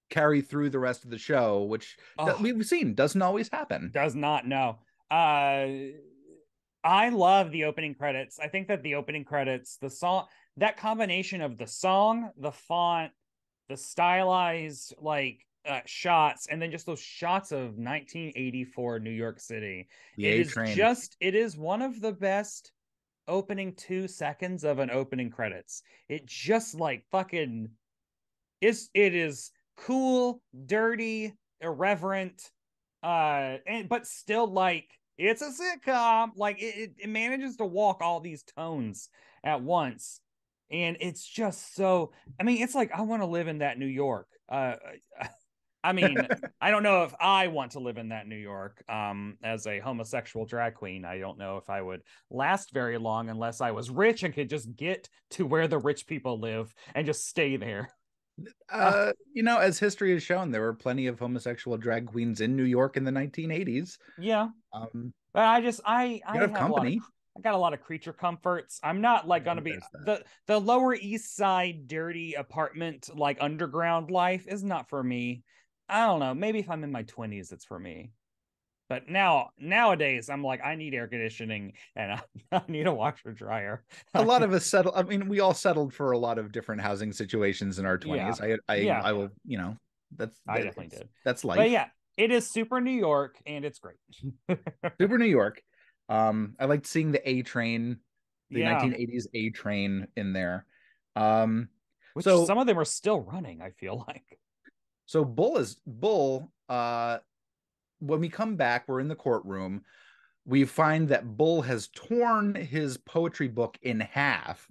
Speaker 2: carry through the rest of the show, which we've seen doesn't always happen.
Speaker 1: Does not, no. I love the opening credits. I think that the opening credits, the song, that combination of the song, the font, the stylized like shots, and then just those shots of 1984 New York City.
Speaker 2: The A Train.
Speaker 1: It is one of the best opening 2 seconds of an opening credits. It just like fucking it is cool, dirty, irreverent, but still like it's a sitcom. Like it manages to walk all these tones at once. And it's just so, I mean, it's like I want to live in that New York. I mean, I don't know if I want to live in that New York as a homosexual drag queen. I don't know if I would last very long unless I was rich and could just get to where the rich people live and just stay there.
Speaker 2: As history has shown, there were plenty of homosexual drag queens in New York in the 1980s.
Speaker 1: Yeah.
Speaker 2: Um,
Speaker 1: But I have
Speaker 2: company.
Speaker 1: I got a lot of creature comforts. I'm not like going to be the Lower East Side dirty apartment like underground life is not for me. I don't know. Maybe if I'm in my 20s, it's for me. But nowadays, I'm like, I need air conditioning and I need a washer dryer.
Speaker 2: A lot of us settled. I mean, we all settled for a lot of different housing situations in our 20s.
Speaker 1: Yeah.
Speaker 2: I will,
Speaker 1: I definitely did.
Speaker 2: That's life.
Speaker 1: But yeah, it is super New York and it's great.
Speaker 2: Super New York. I liked seeing the A Train, the 1980s A Train in there.
Speaker 1: Which
Speaker 2: so
Speaker 1: some of them are still running, I feel like.
Speaker 2: So Bull, when we come back, we're in the courtroom. We find that Bull has torn his poetry book in half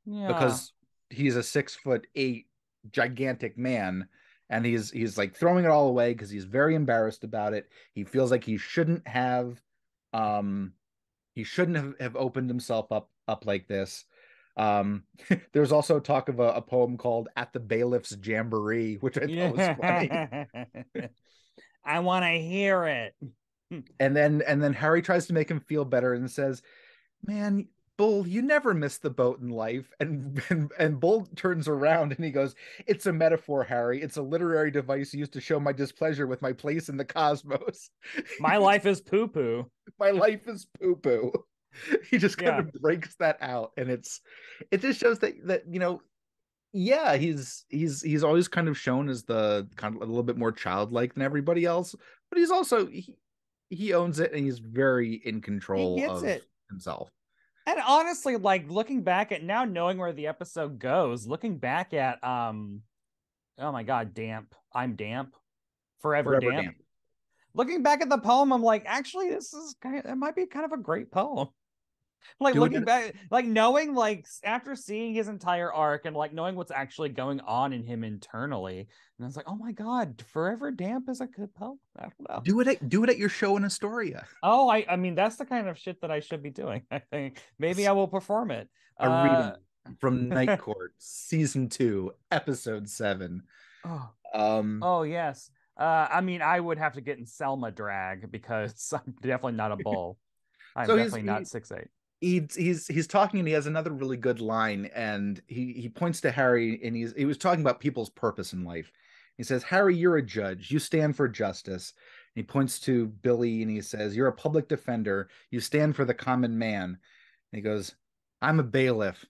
Speaker 2: because he's a 6'8" gigantic man, and he's like throwing it all away because he's very embarrassed about it. He feels like he shouldn't have opened himself up like this. There's also talk of a poem called "At the Bailiff's Jamboree," which I thought was funny.
Speaker 1: I want to hear it.
Speaker 2: And then Harry tries to make him feel better and says, "Man, Bull, you never miss the boat in life." And Bull turns around and he goes, "It's a metaphor, Harry. It's a literary device used to show my displeasure with my place in the cosmos.
Speaker 1: My life is poo-poo.
Speaker 2: My life is poo-poo." He just kind of breaks that out, and it just shows that he's always kind of shown as the kind of a little bit more childlike than everybody else, but he's also he owns it, and he's very in control of himself.
Speaker 1: And honestly, like looking back at now, knowing where the episode goes, looking back at oh my god, I'm damp, forever damp. Looking back at the poem, I'm like, actually, it might be kind of a great poem. Like looking back, like knowing, like after seeing his entire arc and like knowing what's actually going on in him internally, and I was like, oh my god, Forever Damp is a good poem. I don't know.
Speaker 2: Do it at your show in Astoria.
Speaker 1: Oh, I mean that's the kind of shit that I should be doing. I think maybe I will perform it.
Speaker 2: A reading from Night Court, season 2, episode 7.
Speaker 1: Oh yes. I mean, I would have to get in Selma drag because I'm definitely not a bull. I'm definitely not 6'8".
Speaker 2: He's talking, and he has another really good line, and he points to Harry, and he was talking about people's purpose in life. He says, "Harry, you're a judge. You stand for justice." And he points to Billy, and he says, "You're a public defender. You stand for the common man." And he goes, "I'm a bailiff.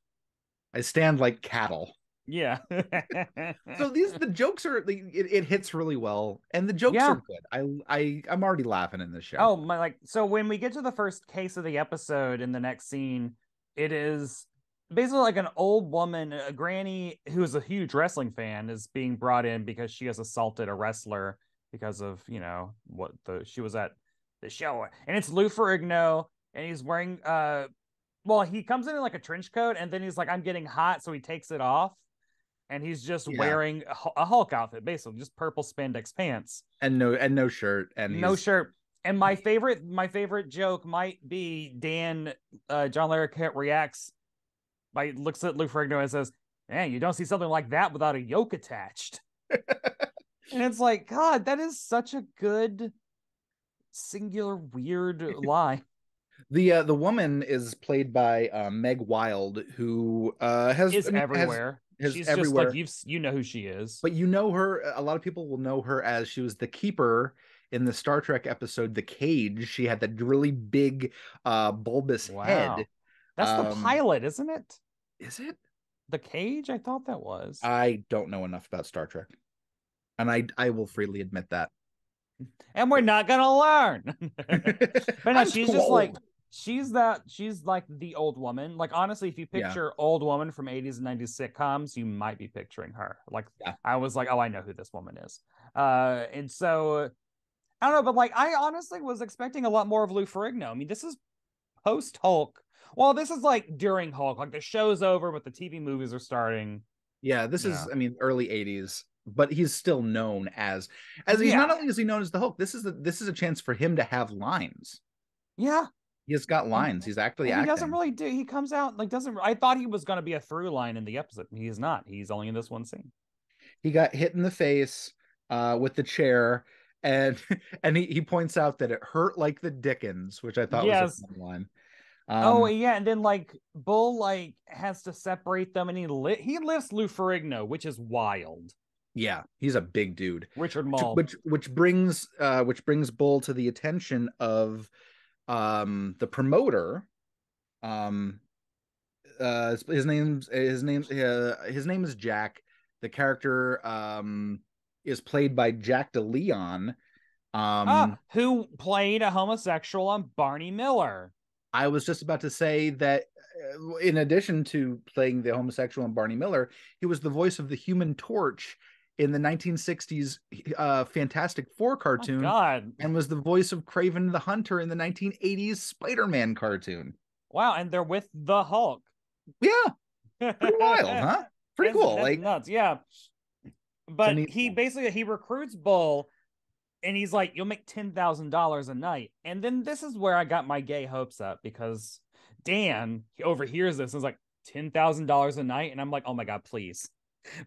Speaker 2: I stand like cattle."
Speaker 1: Yeah.
Speaker 2: So the jokes are it hits really well, and the jokes are good. I'm already laughing in this show.
Speaker 1: Oh my, like, so when we get to the first case of the episode in the next scene, it is basically like an old woman, a granny who's a huge wrestling fan, is being brought in because she has assaulted a wrestler because of she was at the show, and it's Lou Ferrigno, and he's wearing he comes in like a trench coat, and then he's like, I'm getting hot, so he takes it off. And he's just wearing a Hulk outfit, basically just purple spandex pants
Speaker 2: and no shirt
Speaker 1: no shirt. And my favorite joke might be John Larroquette looks at Lou Ferrigno and says, "Man, you don't see something like that without a yoke attached." And it's like, God, that is such a good singular weird line.
Speaker 2: The woman is played by Meg Wild, who is
Speaker 1: everywhere. She's everywhere. Just like you know who she is,
Speaker 2: but you know her. A lot of people will know her as she was the keeper in the Star Trek episode The Cage. She had that really big, bulbous head.
Speaker 1: That's the pilot, isn't it?
Speaker 2: Is it
Speaker 1: The Cage? I thought that was.
Speaker 2: I don't know enough about Star Trek. And I will freely admit that.
Speaker 1: And we're not gonna learn. But no,
Speaker 2: I'm
Speaker 1: she's
Speaker 2: too
Speaker 1: just like
Speaker 2: old.
Speaker 1: she's like the old woman. Like honestly, if you
Speaker 2: Yeah.
Speaker 1: picture old woman from 80s and 90s sitcoms, you might be picturing her. Like
Speaker 2: Yeah.
Speaker 1: I was like, oh, I know who this woman is. And so I don't know, but like I honestly was expecting a lot more of Lou Ferrigno. I mean, this is post Hulk. Well, this is like during Hulk. Like the show's over, but the TV movies are starting.
Speaker 2: Yeah, this
Speaker 1: Yeah.
Speaker 2: is, I mean, early 80s, but he's still known as he's not
Speaker 1: Yeah.
Speaker 2: only is he known as the Hulk, this is a chance for him to have lines.
Speaker 1: Yeah.
Speaker 2: He has got
Speaker 1: And
Speaker 2: lines. He's actually
Speaker 1: and he doesn't
Speaker 2: acting.
Speaker 1: really do. He comes out like doesn't. I thought he was going to be a through line in the episode. He's not. He's only in this one scene.
Speaker 2: He got hit in the face with the chair, and and he points out that it hurt like the Dickens, which I thought was a
Speaker 1: Yes.
Speaker 2: fun line.
Speaker 1: Oh
Speaker 2: Um,
Speaker 1: yeah, and then like Bull like has to separate them, and he lifts Lou Ferrigno, which is wild.
Speaker 2: yeah, he's a big dude.
Speaker 1: Richard
Speaker 2: Which
Speaker 1: Mall.
Speaker 2: which brings Bull to the attention of the promoter. Um, his name is Jack. The character is played by Jack DeLeon.
Speaker 1: Who played a homosexual on Barney Miller?
Speaker 2: I was just about to say that in addition to playing the homosexual in Barney Miller, he was the voice of the Human Torch in the 1960s Fantastic Four
Speaker 1: My
Speaker 2: cartoon,
Speaker 1: God.
Speaker 2: and was the voice of Kraven the Hunter in the 1980s Spider-Man cartoon.
Speaker 1: Wow, and they're with the Hulk.
Speaker 2: Yeah, pretty wild,
Speaker 1: that's,
Speaker 2: huh? Pretty cool.
Speaker 1: that's
Speaker 2: Like,
Speaker 1: nuts. Yeah.
Speaker 2: it's a
Speaker 1: But
Speaker 2: neat
Speaker 1: he basically he recruits Bull and he's like, you'll make $10,000 a night. And then this is where I got my gay hopes up because Dan he overhears this and is like, $10,000 a night. And I'm like, oh my God, please.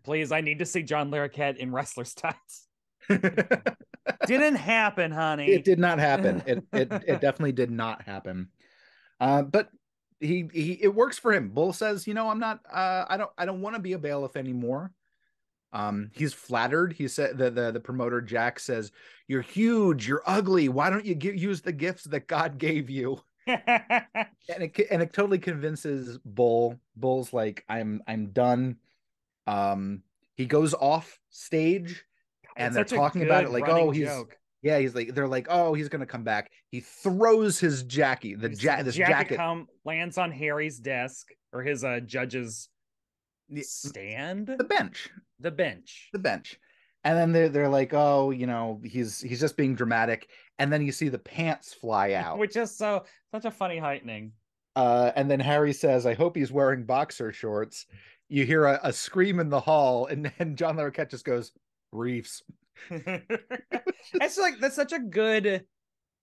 Speaker 1: Please, I need to see John Larroquette in wrestler's tights. Didn't happen, honey.
Speaker 2: It did not happen. It definitely did not happen. But he it works for him. Bull says, I'm not I don't want to be a bailiff anymore. He's flattered. He said the promoter Jack says, "You're huge, you're ugly. Why don't you use the gifts that God gave you?" And it totally convinces Bull. Bull's like, I'm done. He goes off stage and
Speaker 1: It's
Speaker 2: they're
Speaker 1: such a
Speaker 2: talking about
Speaker 1: good
Speaker 2: it like,
Speaker 1: running
Speaker 2: oh,
Speaker 1: joke.
Speaker 2: yeah, they're like, oh, he's gonna come back. He throws his jacket, this
Speaker 1: Jacket
Speaker 2: jacket,
Speaker 1: lands on Harry's desk or his judge's stand,
Speaker 2: the bench,
Speaker 1: the bench.
Speaker 2: the bench. And then they're like, oh, he's just being dramatic. And then you see the pants fly out.
Speaker 1: Which is such a funny heightening.
Speaker 2: And then Harry says, I hope he's wearing boxer shorts. You hear a scream in the hall, and then John Larroquette just goes, Reefs.
Speaker 1: It's like that's such a good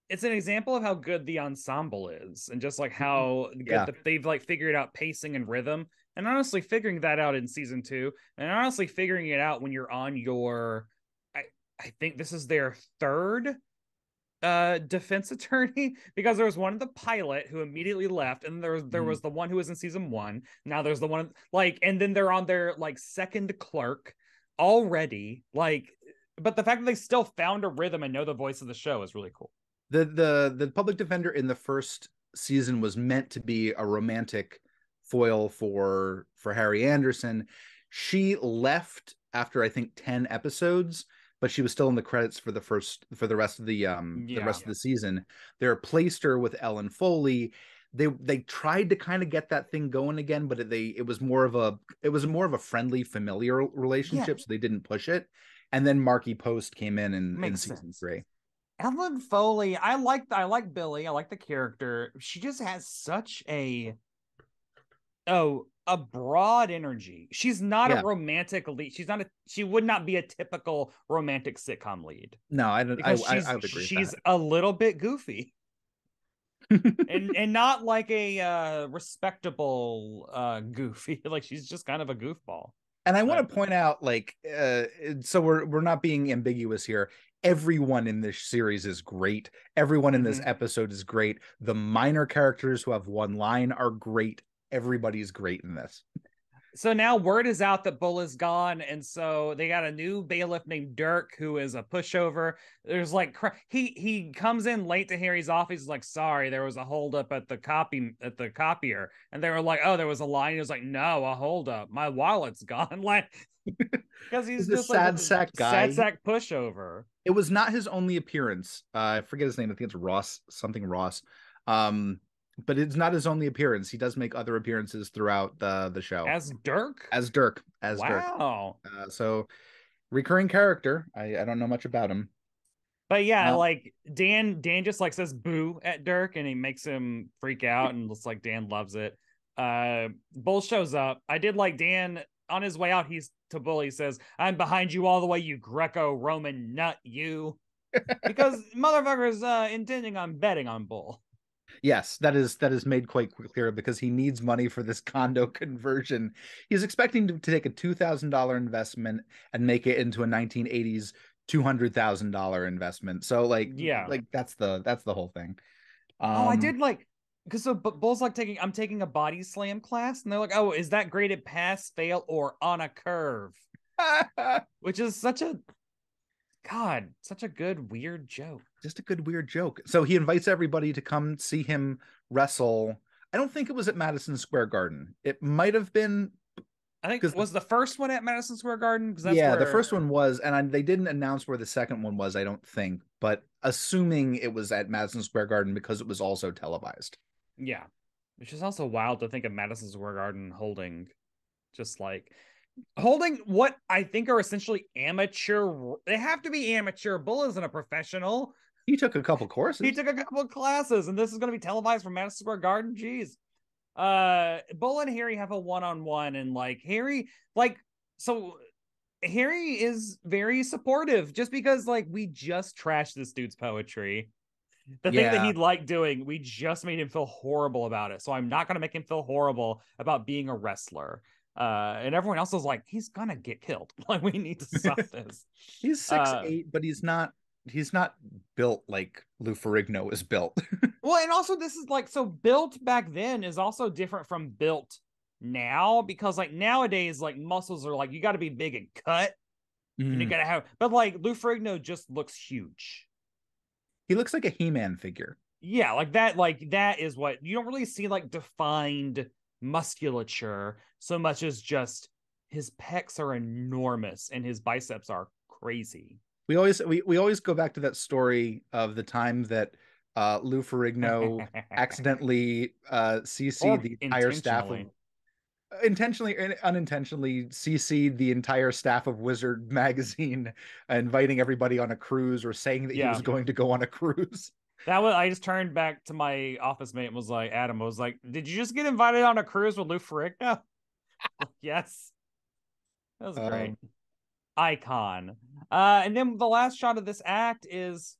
Speaker 1: it's an example of how good the ensemble is and just like how good
Speaker 2: Yeah.
Speaker 1: that they've like figured out pacing and rhythm and honestly figuring that out in season 2 and honestly figuring it out when you're on your I think this is their third defense attorney because there was one in the pilot who immediately left and there was the one who was in season 1. Now there's the one like and then they're on their like second clerk already like but the fact that they still found a rhythm and know the voice of the show is really cool.
Speaker 2: The public defender in the first season was meant to be a romantic foil for Harry Anderson. She left after I think 10 episodes, but she was still in the credits for the rest of the season. They replaced her with Ellen Foley. They tried to kind of get that thing going again, but it was more of a friendly, familiar relationship, so they didn't push it. And then Marky Post came in season 3.
Speaker 1: Ellen Foley, I like Billy. I like the character. She just has such a broad energy. She's not a romantic lead. She would not be a typical romantic sitcom lead.
Speaker 2: No, I don't.
Speaker 1: Because
Speaker 2: I would agree.
Speaker 1: She's a little bit goofy. and not like a respectable goofy. Like she's just kind of a goofball.
Speaker 2: And I want to point out, like, so we're not being ambiguous here. Everyone in this series is great. Everyone in this episode is great. The minor characters who have one line are great. Everybody's great in this.
Speaker 1: So now word is out that Bull is gone, and so they got a new bailiff named Dirk, who is a pushover. There's like he comes in late to Harry's office. He's like, "Sorry, there was a holdup at the copier," and they were like, "Oh, there was a line." He was like, "No, a holdup. My wallet's gone." Like, because he's
Speaker 2: He's a
Speaker 1: just like
Speaker 2: sad
Speaker 1: a
Speaker 2: sack
Speaker 1: sad
Speaker 2: guy.
Speaker 1: sack pushover.
Speaker 2: It was not his only appearance. I forget his name. I think it's Ross, something Ross. Um, but it's not his only appearance. He does make other appearances throughout the show
Speaker 1: As Dirk?
Speaker 2: as Dirk, as Dirk.
Speaker 1: Wow.
Speaker 2: So recurring character. I don't know much about him.
Speaker 1: But yeah,
Speaker 2: Uh,
Speaker 1: like Dan just like says boo at Dirk and he makes him freak out and looks like Dan loves it. Bull shows up. I did like Dan on his way out, he's to Bull, he says, "I'm behind you all the way, you Greco-Roman nut, you." Because motherfucker's intending on betting on Bull.
Speaker 2: yes, that is made quite clear because he needs money for this condo conversion. He's expecting to take a $2,000 investment and make it into a 1980s $200,000 investment. So
Speaker 1: Yeah.
Speaker 2: that's the whole thing.
Speaker 1: Oh, I
Speaker 2: Um,
Speaker 1: did like because so Bull's like I'm taking a body slam class, and they're like, "Oh, is that graded pass, fail, or on a curve?" Which is such a good weird joke.
Speaker 2: just a good weird joke. So he invites everybody to come see him wrestle. I don't think it was at Madison Square Garden. It might have been
Speaker 1: I think
Speaker 2: because
Speaker 1: was the first one at Madison Square Garden because that's
Speaker 2: yeah, the
Speaker 1: where
Speaker 2: first one was, and they didn't announce where the second one was, I don't think, but assuming it was at Madison Square Garden because it was also televised.
Speaker 1: yeah, which is also wild to think of Madison Square Garden just like holding what I think are essentially amateur. They have to be amateur. Bull isn't a professional.
Speaker 2: He took a couple
Speaker 1: He
Speaker 2: courses.
Speaker 1: took a couple of classes, and this is going to be televised from Madison Square Garden. Jeez. Bull and Harry have a one-on-one, and like Harry, like so Harry is very supportive just because like we just trashed this dude's poetry. The thing that
Speaker 2: Yeah,
Speaker 1: he liked doing, we just made him feel horrible about it. So I'm not gonna make him feel horrible about being a wrestler. And everyone else is like, he's gonna get killed. Like we need to stop this.
Speaker 2: he's 6'8", but he's not built like Lou Ferrigno is built.
Speaker 1: Well, and also this is like so built back then is also different from built now because like nowadays like muscles are like you got to be big and cut and you
Speaker 2: Mm.
Speaker 1: got to have but like Lou Ferrigno just looks huge.
Speaker 2: He looks like a He-Man figure.
Speaker 1: Yeah, like that is what you don't really see like defined musculature so much as just his pecs are enormous and his biceps are crazy.
Speaker 2: We always go back to that story of the time that Lou Ferrigno accidentally CC'd
Speaker 1: Or
Speaker 2: the entire staff of
Speaker 1: intentionally.
Speaker 2: intentionally and unintentionally CC'd the entire staff of Wizard magazine, inviting everybody on a cruise or saying that he
Speaker 1: Yeah.
Speaker 2: was going to go on a cruise.
Speaker 1: That was I just turned back to my office mate and was like, Adam was like, "Did you just get invited on a cruise with Lou Ferrigno?" Yes. That was great.
Speaker 2: Um,
Speaker 1: Icon. And then the last shot of this act is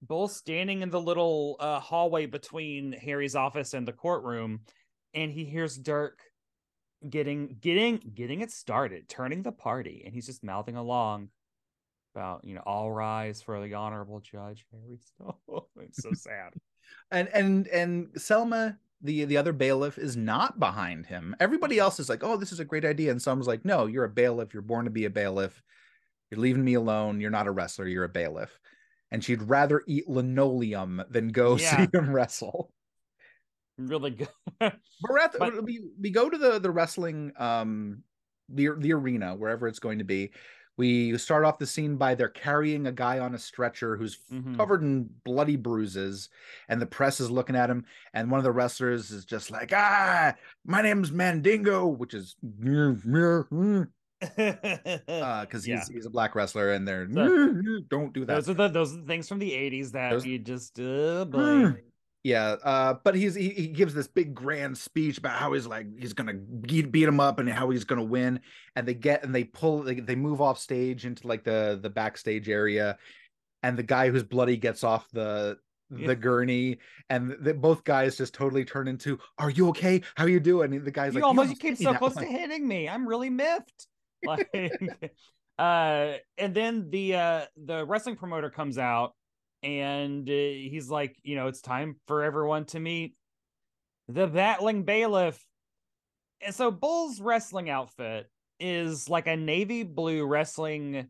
Speaker 1: Bull standing in the little hallway between Harry's office and the courtroom, and he hears Dirk getting it started, turning the party, and he's just mouthing along about all rise for the honorable judge Harry. It's so sad.
Speaker 2: and Selma, the other bailiff, is not behind him. Everybody else is like, "Oh, this is a great idea," and Selma's like, "No, you're a bailiff. You're born to be a bailiff. You're leaving me alone. You're not a wrestler. You're a bailiff." And she'd rather eat linoleum than go see
Speaker 1: Yeah,
Speaker 2: him wrestle.
Speaker 1: really good.
Speaker 2: But we're at
Speaker 1: But
Speaker 2: we go to the wrestling the arena, wherever it's going to be. We start off the scene by they're carrying a guy on a stretcher who's
Speaker 1: mhm.
Speaker 2: covered in bloody bruises, and the press is looking at him, and one of the wrestlers is just like, my name's Mandingo, which is because
Speaker 1: Yeah.
Speaker 2: he's a black wrestler, and they're
Speaker 1: So
Speaker 2: don't do that.
Speaker 1: those are the things from the 80s that
Speaker 2: Those
Speaker 1: you just boy.
Speaker 2: Yeah, but he gives this big grand speech about how he's gonna beat him up and how he's gonna win, and they move off stage into like the backstage area, and the guy who's bloody gets off the gurney, and both guys just totally turn into, "Are you okay? How you doing?" And the guy's like, "You
Speaker 1: You
Speaker 2: almost
Speaker 1: came
Speaker 2: hit me
Speaker 1: so
Speaker 2: that
Speaker 1: close to
Speaker 2: one."
Speaker 1: hitting me. I'm really miffed. Like and then the wrestling promoter comes out and he's like, it's time for everyone to meet the battling bailiff. And so Bull's wrestling outfit is like a navy blue wrestling,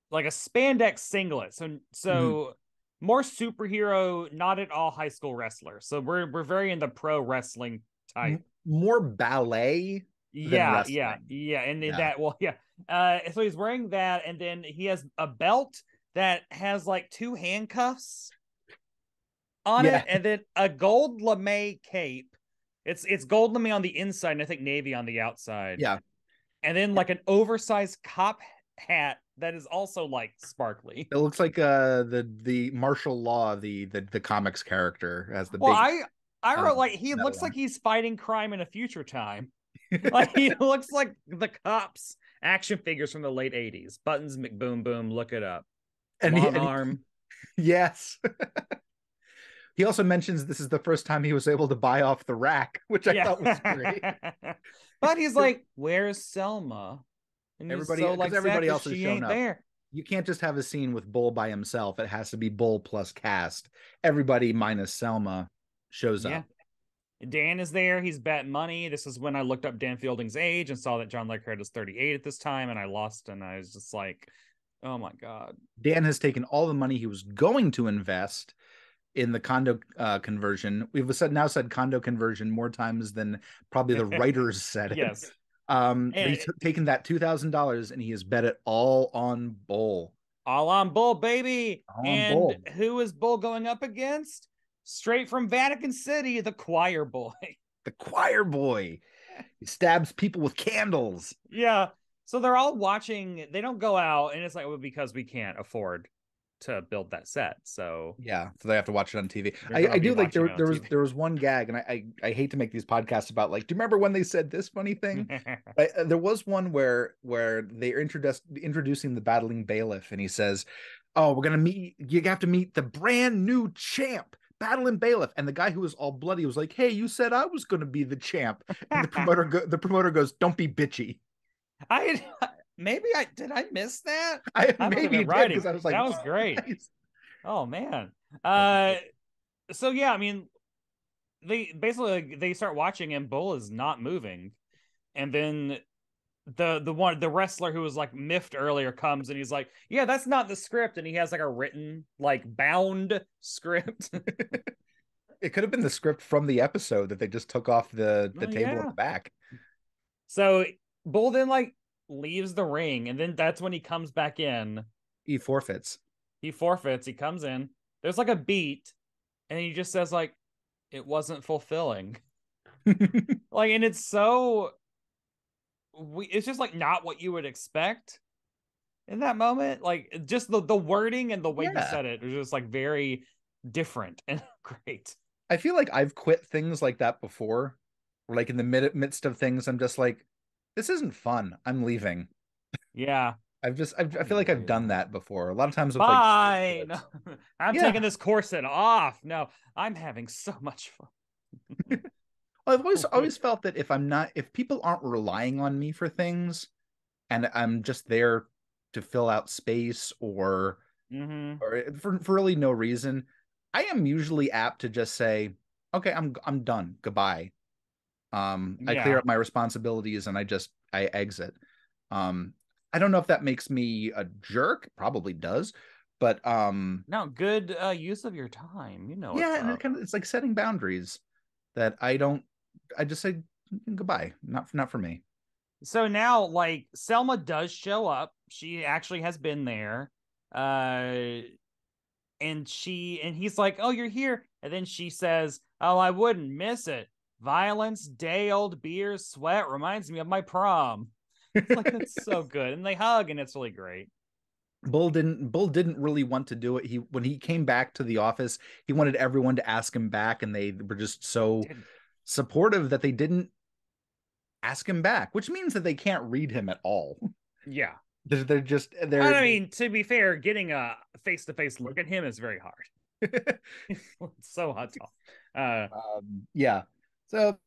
Speaker 1: like a spandex singlet. So more superhero, not at all high school wrestler. So we're very into pro wrestling type.
Speaker 2: More ballet than wrestling.
Speaker 1: Yeah. And
Speaker 2: Yeah.
Speaker 1: that, well, yeah. So he's wearing that, and then he has a belt that has like two handcuffs on it, and then a gold lame cape. It's gold lame on the inside, and I think navy on the outside.
Speaker 2: Yeah.
Speaker 1: And then like an oversized cop hat that is also like sparkly.
Speaker 2: It looks like the martial law, the comics character has the
Speaker 1: Well,
Speaker 2: big.
Speaker 1: I wrote like he looks like he's fighting crime in a future time. Like he looks like the cops action figures from the late 80s. Buttons McBoom Boom, look it up.
Speaker 2: And
Speaker 1: Long arm.
Speaker 2: Yes. He also mentions this is the first time he was able to buy off the rack, which I thought was great.
Speaker 1: But he's like, "Where's Selma?" And
Speaker 2: everybody,
Speaker 1: so, like,
Speaker 2: everybody else
Speaker 1: she
Speaker 2: has shown
Speaker 1: ain't
Speaker 2: up.
Speaker 1: there.
Speaker 2: You can't just have a scene with Bull by himself. It has to be Bull plus cast. Everybody minus Selma shows up.
Speaker 1: Dan is there. He's betting money. This is when I looked up Dan Fielding's age and saw that John Legend was 38 at this time, and I lost, and I was just like, oh my God.
Speaker 2: Dan has taken all the money he was going to invest in the condo conversion. We've now said condo conversion more times than probably the writers said it.
Speaker 1: Yes.
Speaker 2: He's taken that $2,000 and he has bet it all on Bull.
Speaker 1: All on Bull, baby.
Speaker 2: All on Bull.
Speaker 1: Who is Bull going up against? Straight from Vatican City, the choir boy.
Speaker 2: The choir boy. He stabs people with candles.
Speaker 1: Yeah. So they're all watching. They don't go out, and it's like, well, because we can't afford to build that set. So
Speaker 2: yeah, so they have to watch it on TV. I do like there was one gag, and I hate to make these podcasts about like, do you remember when they said this funny thing? There was one where they're introducing the battling bailiff, and he says, "Oh, you have to meet the brand new champ, battling bailiff." And the guy who was all bloody was like, "Hey, you said I was going to be the champ." And the promoter goes, "Don't be bitchy."
Speaker 1: Maybe did I miss that?
Speaker 2: I maybe did, because I was like,
Speaker 1: that was great. Nice. Oh man. So yeah, I mean, they start watching, and Bull is not moving, and then the wrestler who was like miffed earlier comes, and he's like, yeah, that's not the script, and he has like a written, like, bound script.
Speaker 2: It could have been the script from the episode that they just took off the table at the back.
Speaker 1: So Bull then like leaves the ring, and then that's when he comes back in.
Speaker 2: He forfeits. He
Speaker 1: comes in. There's like a beat, and he just says like, it wasn't fulfilling. Like, and it's so it's just like not what you would expect in that moment. Like, just the wording and the way he said it was just like very different and great.
Speaker 2: I feel like I've quit things like that before. Like in the midst of things, I'm just like, this isn't fun. I'm leaving.
Speaker 1: Yeah.
Speaker 2: I feel like I've done that before. A lot of times with
Speaker 1: bye. Like, no, I'm taking this corset off. No, I'm having so much fun.
Speaker 2: I've always felt that if people aren't relying on me for things, and I'm just there to fill out space or for really no reason, I am usually apt to just say, okay, I'm done. Goodbye. I clear up my responsibilities and I exit. I don't know if that makes me a jerk. Probably does, but
Speaker 1: no, good use of your time. You know.
Speaker 2: Yeah, and it's like setting boundaries that I just say goodbye. Not for me.
Speaker 1: So now, like, Selma does show up. She actually has been there. And he's like, "Oh, you're here." And then she says, "Oh, I wouldn't miss it. Violence, day old beers, sweat reminds me of my prom." It's like, that's so good. And they hug, and it's really great.
Speaker 2: Bull didn't really want to do it. When he came back to the office, he wanted everyone to ask him back, and they were just so supportive that they didn't ask him back, which means that they can't read him at all.
Speaker 1: Yeah.
Speaker 2: I
Speaker 1: mean, to be fair, getting a face-to-face look at him is very hard. It's so hot.
Speaker 2: Yeah. So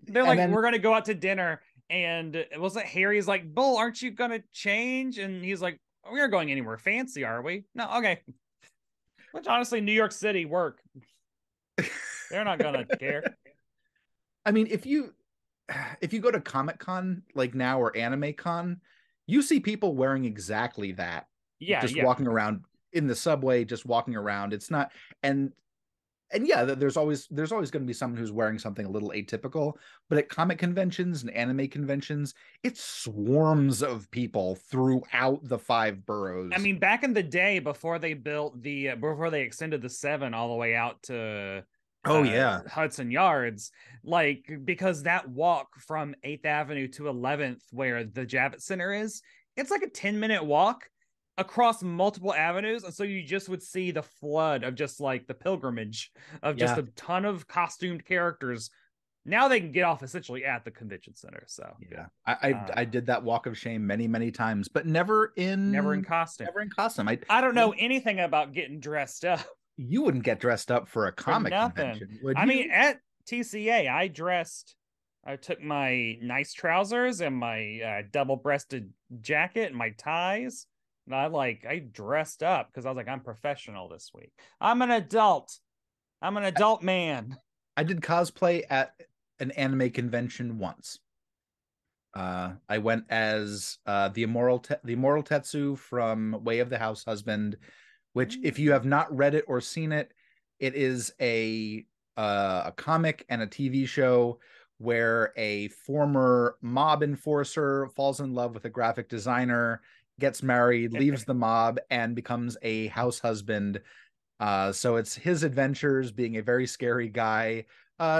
Speaker 1: they're like, we're gonna go out to dinner, and wasn't Harry's like, Bull, aren't you gonna change? And he's like, we aren't going anywhere fancy, are we? No, okay. Which honestly, New York City work. They're not gonna care.
Speaker 2: I mean, if you if you go to Comic Con like now or Anime Con, you see people wearing exactly that,
Speaker 1: Yeah,
Speaker 2: just
Speaker 1: yeah.
Speaker 2: walking around in the subway, just walking around. It's not, and yeah, there's always going to be someone who's wearing something a little atypical, but at comic conventions and anime conventions, it swarms of people throughout the five
Speaker 1: I
Speaker 2: boroughs.
Speaker 1: mean, back in the day before they built before they extended the 7 all the way out to
Speaker 2: Oh yeah,
Speaker 1: Hudson Yards, like because that walk from 8th Avenue to 11th, where the Javits Center is, it's like a 10-minute walk across multiple avenues. And so you just would see the flood of just like the pilgrimage of just
Speaker 2: yeah.
Speaker 1: a ton of costumed characters. Now they can get off essentially at the convention center. So
Speaker 2: Yeah, I did that walk of shame many times, but never
Speaker 1: never in
Speaker 2: in
Speaker 1: costume.
Speaker 2: never in costume.
Speaker 1: I don't know anything about getting dressed up
Speaker 2: You wouldn't get dressed up for a
Speaker 1: for
Speaker 2: comic
Speaker 1: nothing.
Speaker 2: convention, would
Speaker 1: I mean,
Speaker 2: you?
Speaker 1: at TCA, I took my nice trousers and my double-breasted jacket and my ties. And I dressed up because I was like, I'm professional this week. I'm an adult. I'm an adult man.
Speaker 2: I did cosplay at an anime convention once. I went as the Immoral Tetsu from Way of the House Husband, which, if you have not read it or seen it, it is a comic and a TV show where a former mob enforcer falls in love with a graphic designer, gets married, leaves the mob, and becomes a house husband. So it's his adventures being a very scary guy,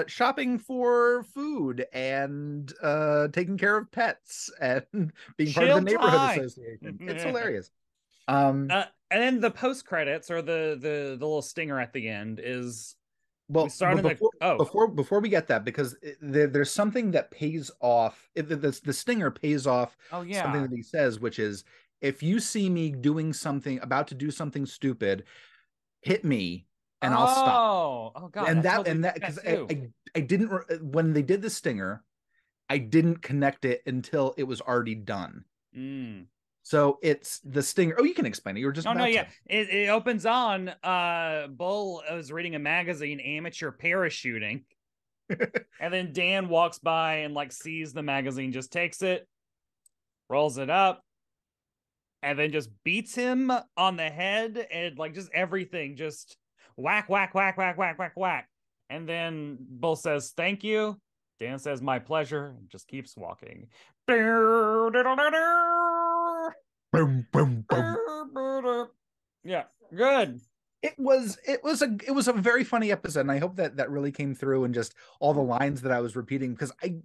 Speaker 2: shopping for food and taking care of pets and being part of the
Speaker 1: Chill
Speaker 2: neighborhood
Speaker 1: time.
Speaker 2: association. It's hilarious. Um,
Speaker 1: And then the post credits or the little stinger at the end is we
Speaker 2: well,
Speaker 1: start
Speaker 2: but
Speaker 1: in the oh
Speaker 2: before we get that, because there's something that pays off. The stinger pays off
Speaker 1: oh
Speaker 2: something
Speaker 1: yeah.
Speaker 2: that he says, which is, if you see me doing something, about to do something stupid, hit me and I'll stop.
Speaker 1: Oh god, I
Speaker 2: and that
Speaker 1: totally
Speaker 2: and that
Speaker 1: get that
Speaker 2: because
Speaker 1: too.
Speaker 2: I didn't, when they did the stinger, I didn't connect it until it was already done.
Speaker 1: Mm.
Speaker 2: So it's the stinger. Oh, you can explain it. You were just
Speaker 1: Oh no,
Speaker 2: about
Speaker 1: yeah.
Speaker 2: to.
Speaker 1: It opens on Bull was reading a magazine, amateur parachuting, and then Dan walks by and like sees the magazine, just takes it, rolls it up, and then just beats him on the head and like just everything, just whack, whack, whack, whack, whack, whack, whack. And then Bull says, "Thank you." Dan says, "My pleasure," and just keeps walking.
Speaker 2: Boom, boom, boom.
Speaker 1: Yeah, good.
Speaker 2: It was a very funny episode, and I hope that that really came through, and just all the lines that I was repeating, because I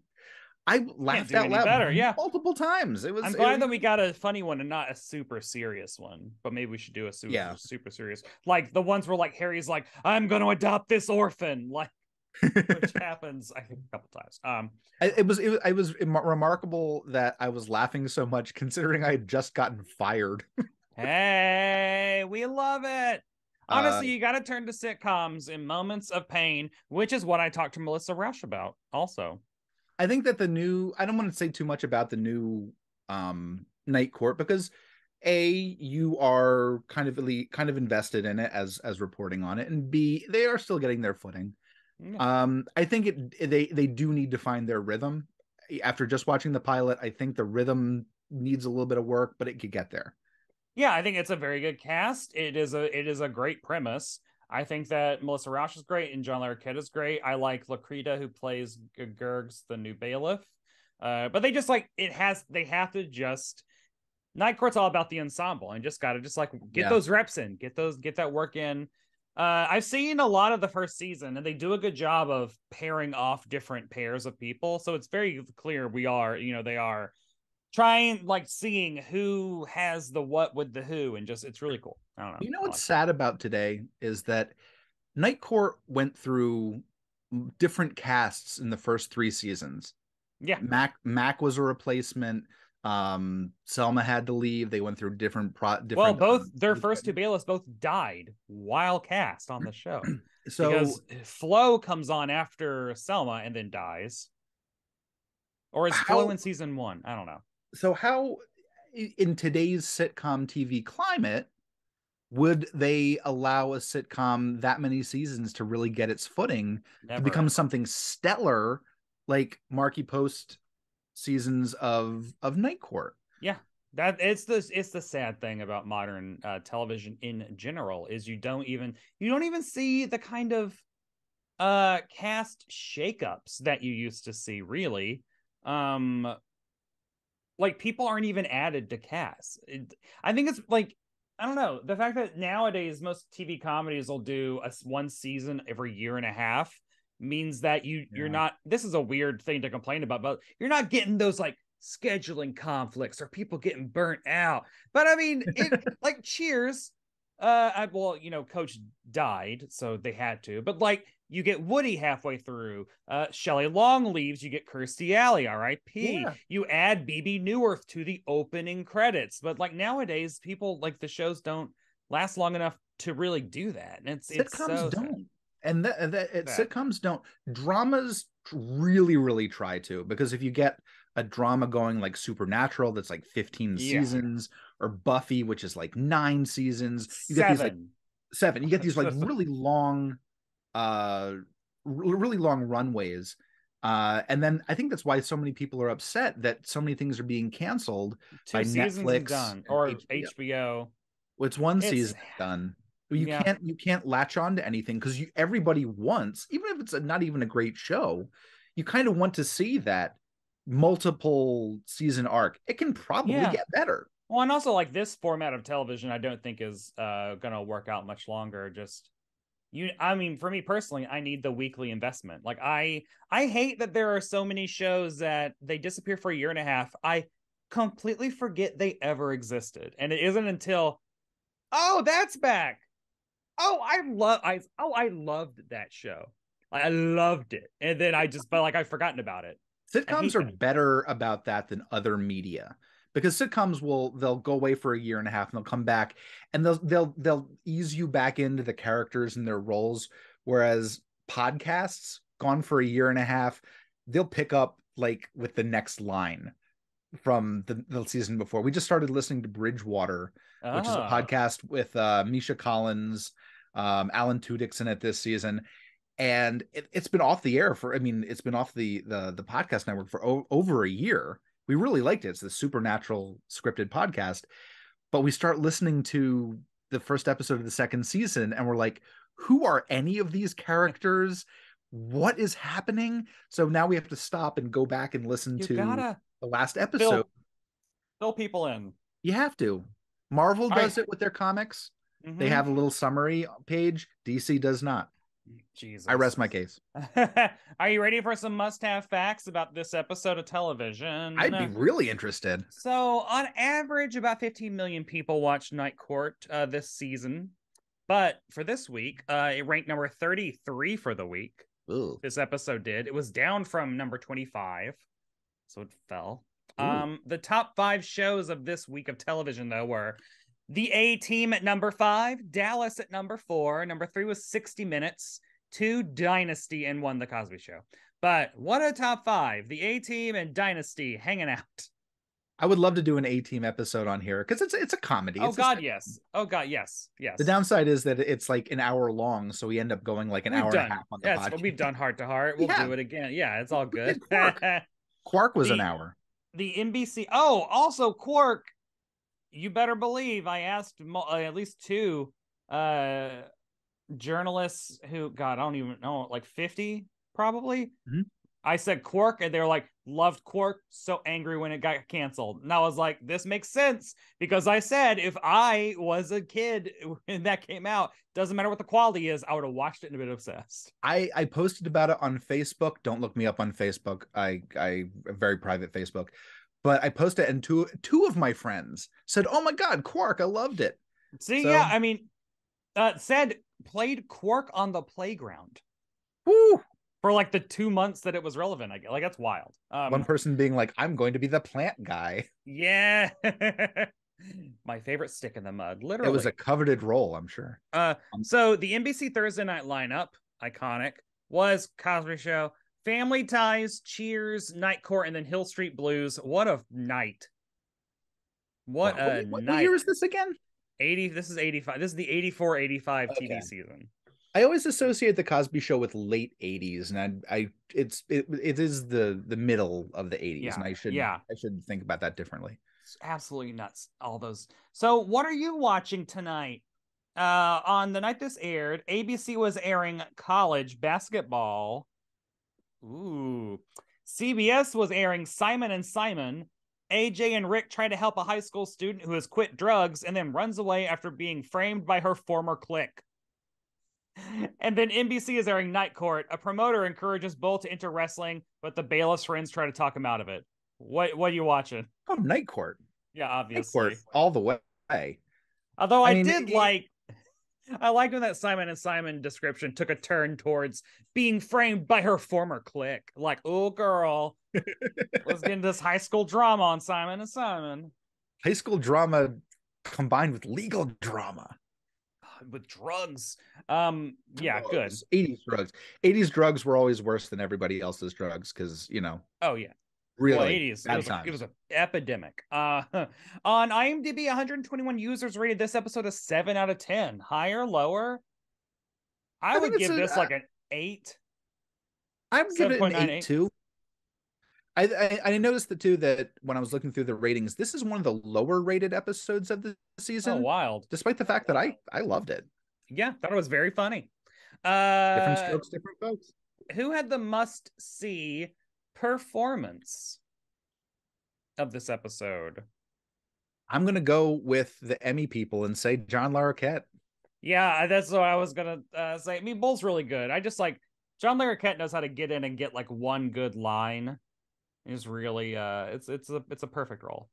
Speaker 1: Can't
Speaker 2: laughed
Speaker 1: do
Speaker 2: out
Speaker 1: any
Speaker 2: loud
Speaker 1: better. Yeah.
Speaker 2: multiple times.
Speaker 1: I'm glad that we got a funny one and not a super serious one. But maybe we should do a
Speaker 2: Yeah.
Speaker 1: super serious, like the ones where like Harry's like, "I'm going to adopt this orphan," like which happens I think a couple times.
Speaker 2: It was remarkable that I was laughing so much, considering I had just gotten fired.
Speaker 1: Hey, we love it.
Speaker 2: Uh,
Speaker 1: Honestly, you got to turn to sitcoms in moments of pain, which is what I talked to Melissa Rush about. Also,
Speaker 2: I think that I don't want to say too much about the new Night Court, because you are kind of invested in it as reporting on it, and B, they are still getting their footing. I think they do need to find their rhythm. After just watching the pilot, I think the rhythm needs a little bit of work, but it could get there.
Speaker 1: yeah, I think it's a very good cast. It is a great premise. I think that Melissa Rauch is great and John Larroquette is great. I like Lakrita, who plays Gergs, the new bailiff. But they just like it has. They have to just Night Court's all about the ensemble and just got to just like get
Speaker 2: Yeah.
Speaker 1: those reps in, get that work in. I've seen a lot of the first season, and they do a good job of pairing off different pairs of people. So it's very clear they are trying like seeing who has the what with the who, and just it's really cool. I don't know.
Speaker 2: You know
Speaker 1: I
Speaker 2: what's
Speaker 1: like
Speaker 2: sad about today is that Night Court went through different casts in the first three seasons.
Speaker 1: yeah.
Speaker 2: Mac was a replacement. Selma had to leave. They went through
Speaker 1: Well,
Speaker 2: different
Speaker 1: both their first two bailiffs both died while cast on the show
Speaker 2: so
Speaker 1: because Flo comes on after Selma and then dies. Or is Flo
Speaker 2: how
Speaker 1: in season one? I don't know.
Speaker 2: how in today's sitcom TV climate would they allow a sitcom that many seasons to really get its footing, to
Speaker 1: Never
Speaker 2: become
Speaker 1: ever.
Speaker 2: something stellar, like Marky Post seasons of Night Court.
Speaker 1: Yeah. That it's the sad thing about modern television in general is you don't even see the kind of cast shakeups that you used to see, really. Like, people aren't even added to cast. I think it's like, I don't know, the fact that nowadays most TV comedies will do one season every year and a half means that you're not, this is a weird thing to complain about, but you're not getting those like scheduling conflicts or people getting burnt out. But I mean, it like Cheers, well, Coach died, so they had to, but like, you get Woody halfway through. Shelley Long leaves. You get Kirstie Alley, R.I.P.
Speaker 2: Yeah.
Speaker 1: You add BB Newirth to the opening credits. But like nowadays, people like the shows don't last long enough to really do that. And it's so
Speaker 2: don't.
Speaker 1: Sad.
Speaker 2: Sitcoms don't. Dramas really, really try to, because if you get a drama going like Supernatural that's like 15 seasons, or Buffy, which is like 9 seasons, you get these like 7. You get these like really long runways, and then I think that's why so many people are upset that so many things are being canceled
Speaker 1: 2
Speaker 2: by
Speaker 1: seasons
Speaker 2: Netflix
Speaker 1: done, or HBO.
Speaker 2: Well, it's 1 season done. You can't latch on to anything, because everybody wants, even if it's not even a great show, you kind of want to see that multiple season arc. It can probably get better.
Speaker 1: Well, and also like this format of television, I don't think is gonna work out much longer. I mean, for me personally, I need the weekly investment. Like, I hate that there are so many shows that they disappear for a year and a half. I completely forget they ever existed. And it isn't until, oh, that's back. Oh, I loved that show. I loved it. And then I just felt like I've forgotten about it.
Speaker 2: Sitcoms are better about that than other media, because sitcoms they'll go away for a year and a half and they'll come back and they'll ease you back into the characters and their roles, whereas podcasts, gone for a year and a half, they'll pick up like with the next line from the season before. We just started listening to Bridgewater, which is a podcast with Misha Collins, Alan Tudyk's in it this season. And it's been off the air it's been off the podcast network for over a year. We really liked it. It's the Supernatural scripted podcast. But we start listening to the first episode of the second season and we're like, who are any of these characters? What is happening? So now we have to stop and go back and listen to the last episode.
Speaker 1: Fill people in.
Speaker 2: You have to. Marvel does it with their comics. Mm-hmm. They have a little summary page. DC does not. Jesus. I rest my case.
Speaker 1: Are you ready for some must-have facts about this episode of television?
Speaker 2: I'd be really interested.
Speaker 1: So, on average, about 15 million people watched Night Court this season. But for this week, it ranked number 33 for the week.
Speaker 2: Ooh.
Speaker 1: This episode did. It was down from number 25, so it fell. The top 5 shows of this week of television, though, were The A-Team at number 5, Dallas at number 4, number 3 was 60 Minutes, 2 Dynasty, and 1 The Cosby Show. But what a top 5, The A-Team and Dynasty hanging out.
Speaker 2: I would love to do an A-Team episode on here, because it's a comedy.
Speaker 1: Oh, God, yes. Oh, God, yes.
Speaker 2: The downside is that it's like an hour long, so we end up going like an hour and a half on the podcast.
Speaker 1: But we've done Heart to Heart. We'll do it again. Yeah, it's all good.
Speaker 2: Quark was an hour.
Speaker 1: The NBC. Oh, also Quark. You better believe I asked at least 2 journalists who, God, I don't even know, like 50 probably.
Speaker 2: Mm-hmm.
Speaker 1: I said Quark and they were like, loved Quark, so angry when it got canceled. And I was like, this makes sense, because I said if I was a kid when that came out, doesn't matter what the quality is, I would have watched it and been obsessed.
Speaker 2: I posted about it on Facebook. Don't look me up on Facebook. I a very private Facebook. But I posted it, and two of my friends said, "Oh my God, Quark! I loved it."
Speaker 1: See, so, yeah, I mean, played Quark on the playground.
Speaker 2: Woo!
Speaker 1: For like the 2 months that it was relevant. I guess, like, that's wild.
Speaker 2: One person being like, "I'm going to be the plant guy."
Speaker 1: Yeah, my favorite stick in the mud. Literally,
Speaker 2: it was a coveted role, I'm sure.
Speaker 1: So the NBC Thursday night lineup, iconic, was Cosby Show, Family Ties, Cheers, Night Court, and then Hill Street Blues. What a night! What night!
Speaker 2: What year is this again?
Speaker 1: 80. This is 85. This is the 84-85 TV season.
Speaker 2: I always associate the Cosby Show with late 80s, and it is the middle of the 80s,
Speaker 1: Yeah,
Speaker 2: and
Speaker 1: yeah.
Speaker 2: I should think about that differently.
Speaker 1: It's absolutely nuts. All those. So, what are you watching tonight? On the night this aired, ABC was airing college basketball. Ooh. CBS was airing Simon and Simon. AJ and Rick try to help a high school student who has quit drugs and then runs away after being framed by her former clique. And then NBC is airing Night Court. A promoter encourages Bull to enter wrestling, but the Bailiff's friends try to talk him out of it. What are you watching?
Speaker 2: Oh, Night Court.
Speaker 1: Yeah,
Speaker 2: Night Court
Speaker 1: obviously.
Speaker 2: all the way.
Speaker 1: Although
Speaker 2: I
Speaker 1: I
Speaker 2: mean,
Speaker 1: did like I liked when that Simon and Simon description took a turn towards being framed by her former clique. Like, oh girl, let's get into this high school drama on Simon and Simon.
Speaker 2: high school drama combined with legal drama.
Speaker 1: With drugs. Yeah, good.
Speaker 2: 80s drugs. 80s drugs were always worse than everybody else's drugs because,
Speaker 1: Oh yeah.
Speaker 2: really
Speaker 1: Well, 80s. It was an epidemic. On IMDb, 121 users rated this episode a 7 out of 10. Higher, lower? I would give this like an 8.
Speaker 2: I'm giving it an 8
Speaker 1: 7.98.
Speaker 2: too. I noticed the two that when I was looking through the ratings, this is one of the lower rated episodes of the season.
Speaker 1: Oh, wild.
Speaker 2: Despite the fact that I loved it.
Speaker 1: Yeah, thought it was very funny.
Speaker 2: Different strokes, different folks.
Speaker 1: Who had the must-see performance of this episode?
Speaker 2: I'm gonna go with the Emmy people and say John Larroquette.
Speaker 1: Yeah, that's what I was gonna say. I mean, Bull's really good. I just like John Larroquette knows how to get in and get like one good line. Is really it's a perfect role.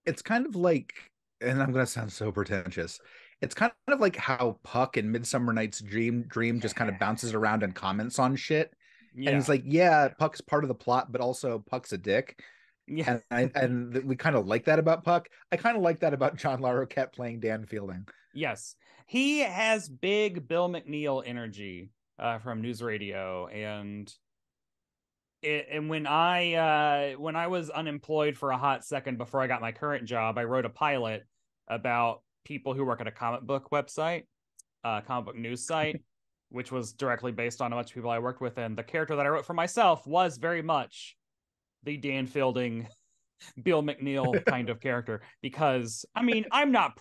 Speaker 2: It's kind of like, and I'm gonna sound so pretentious. It's kind of like how Puck in Midsummer Night's Dream just kind of bounces around and comments on shit.
Speaker 1: Yeah.
Speaker 2: And he's like, yeah, Puck's part of the plot, but also Puck's a dick.
Speaker 1: Yeah.
Speaker 2: And we kind of like that about Puck. I kind of like that about John Larroquette playing Dan Fielding.
Speaker 1: Yes. He has big Bill McNeil energy from News Radio, and when I was unemployed for a hot second before I got my current job, I wrote a pilot about people who work at a comic book website, comic book news site, which was directly based on a bunch of people I worked with. And the character that I wrote for myself was very much the Dan Fielding, Bill McNeil kind of character. Because I mean, I'm not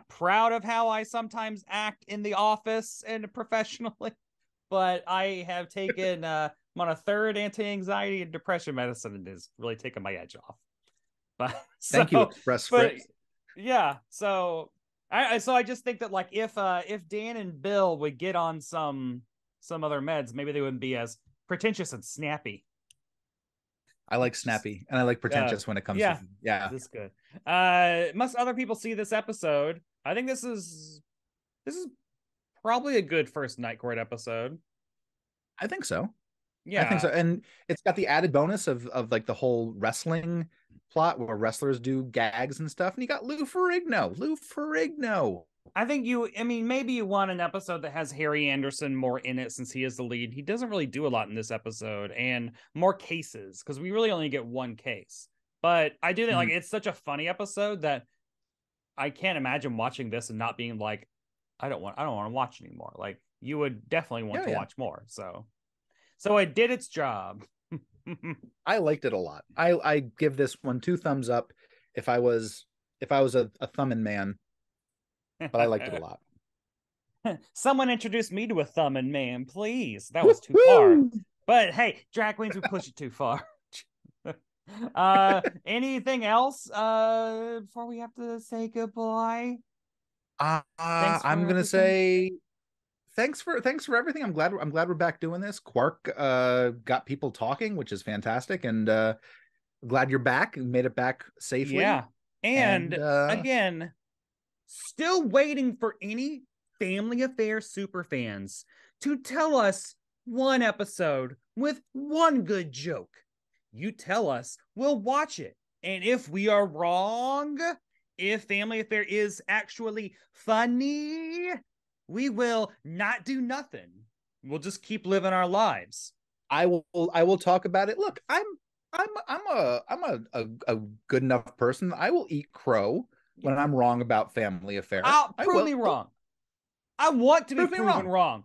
Speaker 1: proud of how I sometimes act in the office and professionally, but I have taken I'm on a third anti-anxiety and depression medicine, and is really taking my edge off. But
Speaker 2: thank you, Express Scripts.
Speaker 1: Yeah, so I just think that like if Dan and Bill would get on some other meds, maybe they wouldn't be as pretentious and snappy.
Speaker 2: I like snappy and I like pretentious when it comes to
Speaker 1: this is good. Must other people see this episode? I think this is probably a good first Night Court episode.
Speaker 2: I think so.
Speaker 1: Yeah,
Speaker 2: I think so. And it's got the added bonus of like the whole wrestling plot where wrestlers do gags and stuff. And you got Lou Ferrigno.
Speaker 1: I think maybe you want an episode that has Harry Anderson more in it since he is the lead. He doesn't really do a lot in this episode, and more cases because we really only get one case. But I do think like it's such a funny episode that I can't imagine watching this and not being like, I don't want to watch anymore. Like you would definitely want to watch more. So it did its job.
Speaker 2: I liked it a lot. I give this one 2 thumbs up if I was a thumbing man, but I liked it a lot.
Speaker 1: Someone introduced me to a thumbing man, please. That was too far. But hey, drag queens, we push it too far. Anything else before we have to say goodbye?
Speaker 2: I'm gonna say thanks for everything. I'm glad we're back doing this. Quark got people talking, which is fantastic, and glad you're back and made it back safely.
Speaker 1: Yeah. And again, still waiting for any Family Affair super fans to tell us one episode with one good joke. You tell us, we'll watch it. And if we are wrong, if Family Affair is actually funny, we will not do nothing. We'll just keep living our lives.
Speaker 2: I will talk about it. Look, I'm a good enough person. I will eat crow when I'm wrong about Family Affair.
Speaker 1: Prove me wrong. I want to be
Speaker 2: Prove me
Speaker 1: proven
Speaker 2: wrong.
Speaker 1: wrong.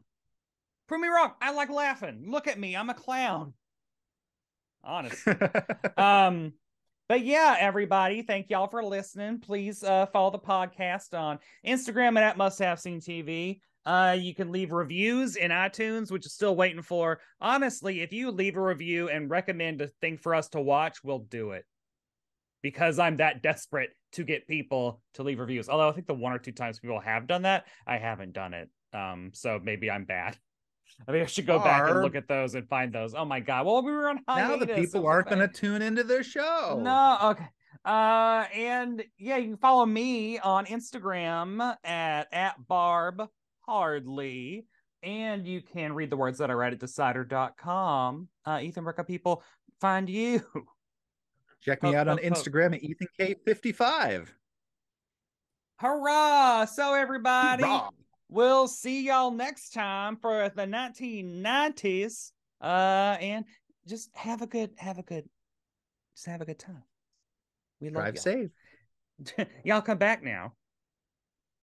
Speaker 1: Prove me wrong. I like laughing. Look at me. I'm a clown. Honestly. But yeah, everybody, thank y'all for listening. Please follow the podcast on Instagram at Must Have Seen TV. You can leave reviews in iTunes, which is still waiting for. Honestly, if you leave a review and recommend a thing for us to watch, we'll do it. Because I'm that desperate to get people to leave reviews. Although I think the 1 or 2 times people have done that, I haven't done it. So maybe I'm bad. I mean, I should go back and look at those and find those. Oh my God. Well, we were on hiatus.
Speaker 2: Now the people aren't going to tune into their show.
Speaker 1: No, okay. And yeah, you can follow me on Instagram at Barb Hardly. And you can read the words that I write at decider.com. Ethan, where can people find you?
Speaker 2: Check me out on Instagram at EthanK55.
Speaker 1: Hurrah! So everybody,
Speaker 2: Hurrah!
Speaker 1: we'll see y'all next time for the 1990s. And just have a good time. We love
Speaker 2: Drive
Speaker 1: y'all.
Speaker 2: safe.
Speaker 1: Y'all come back now.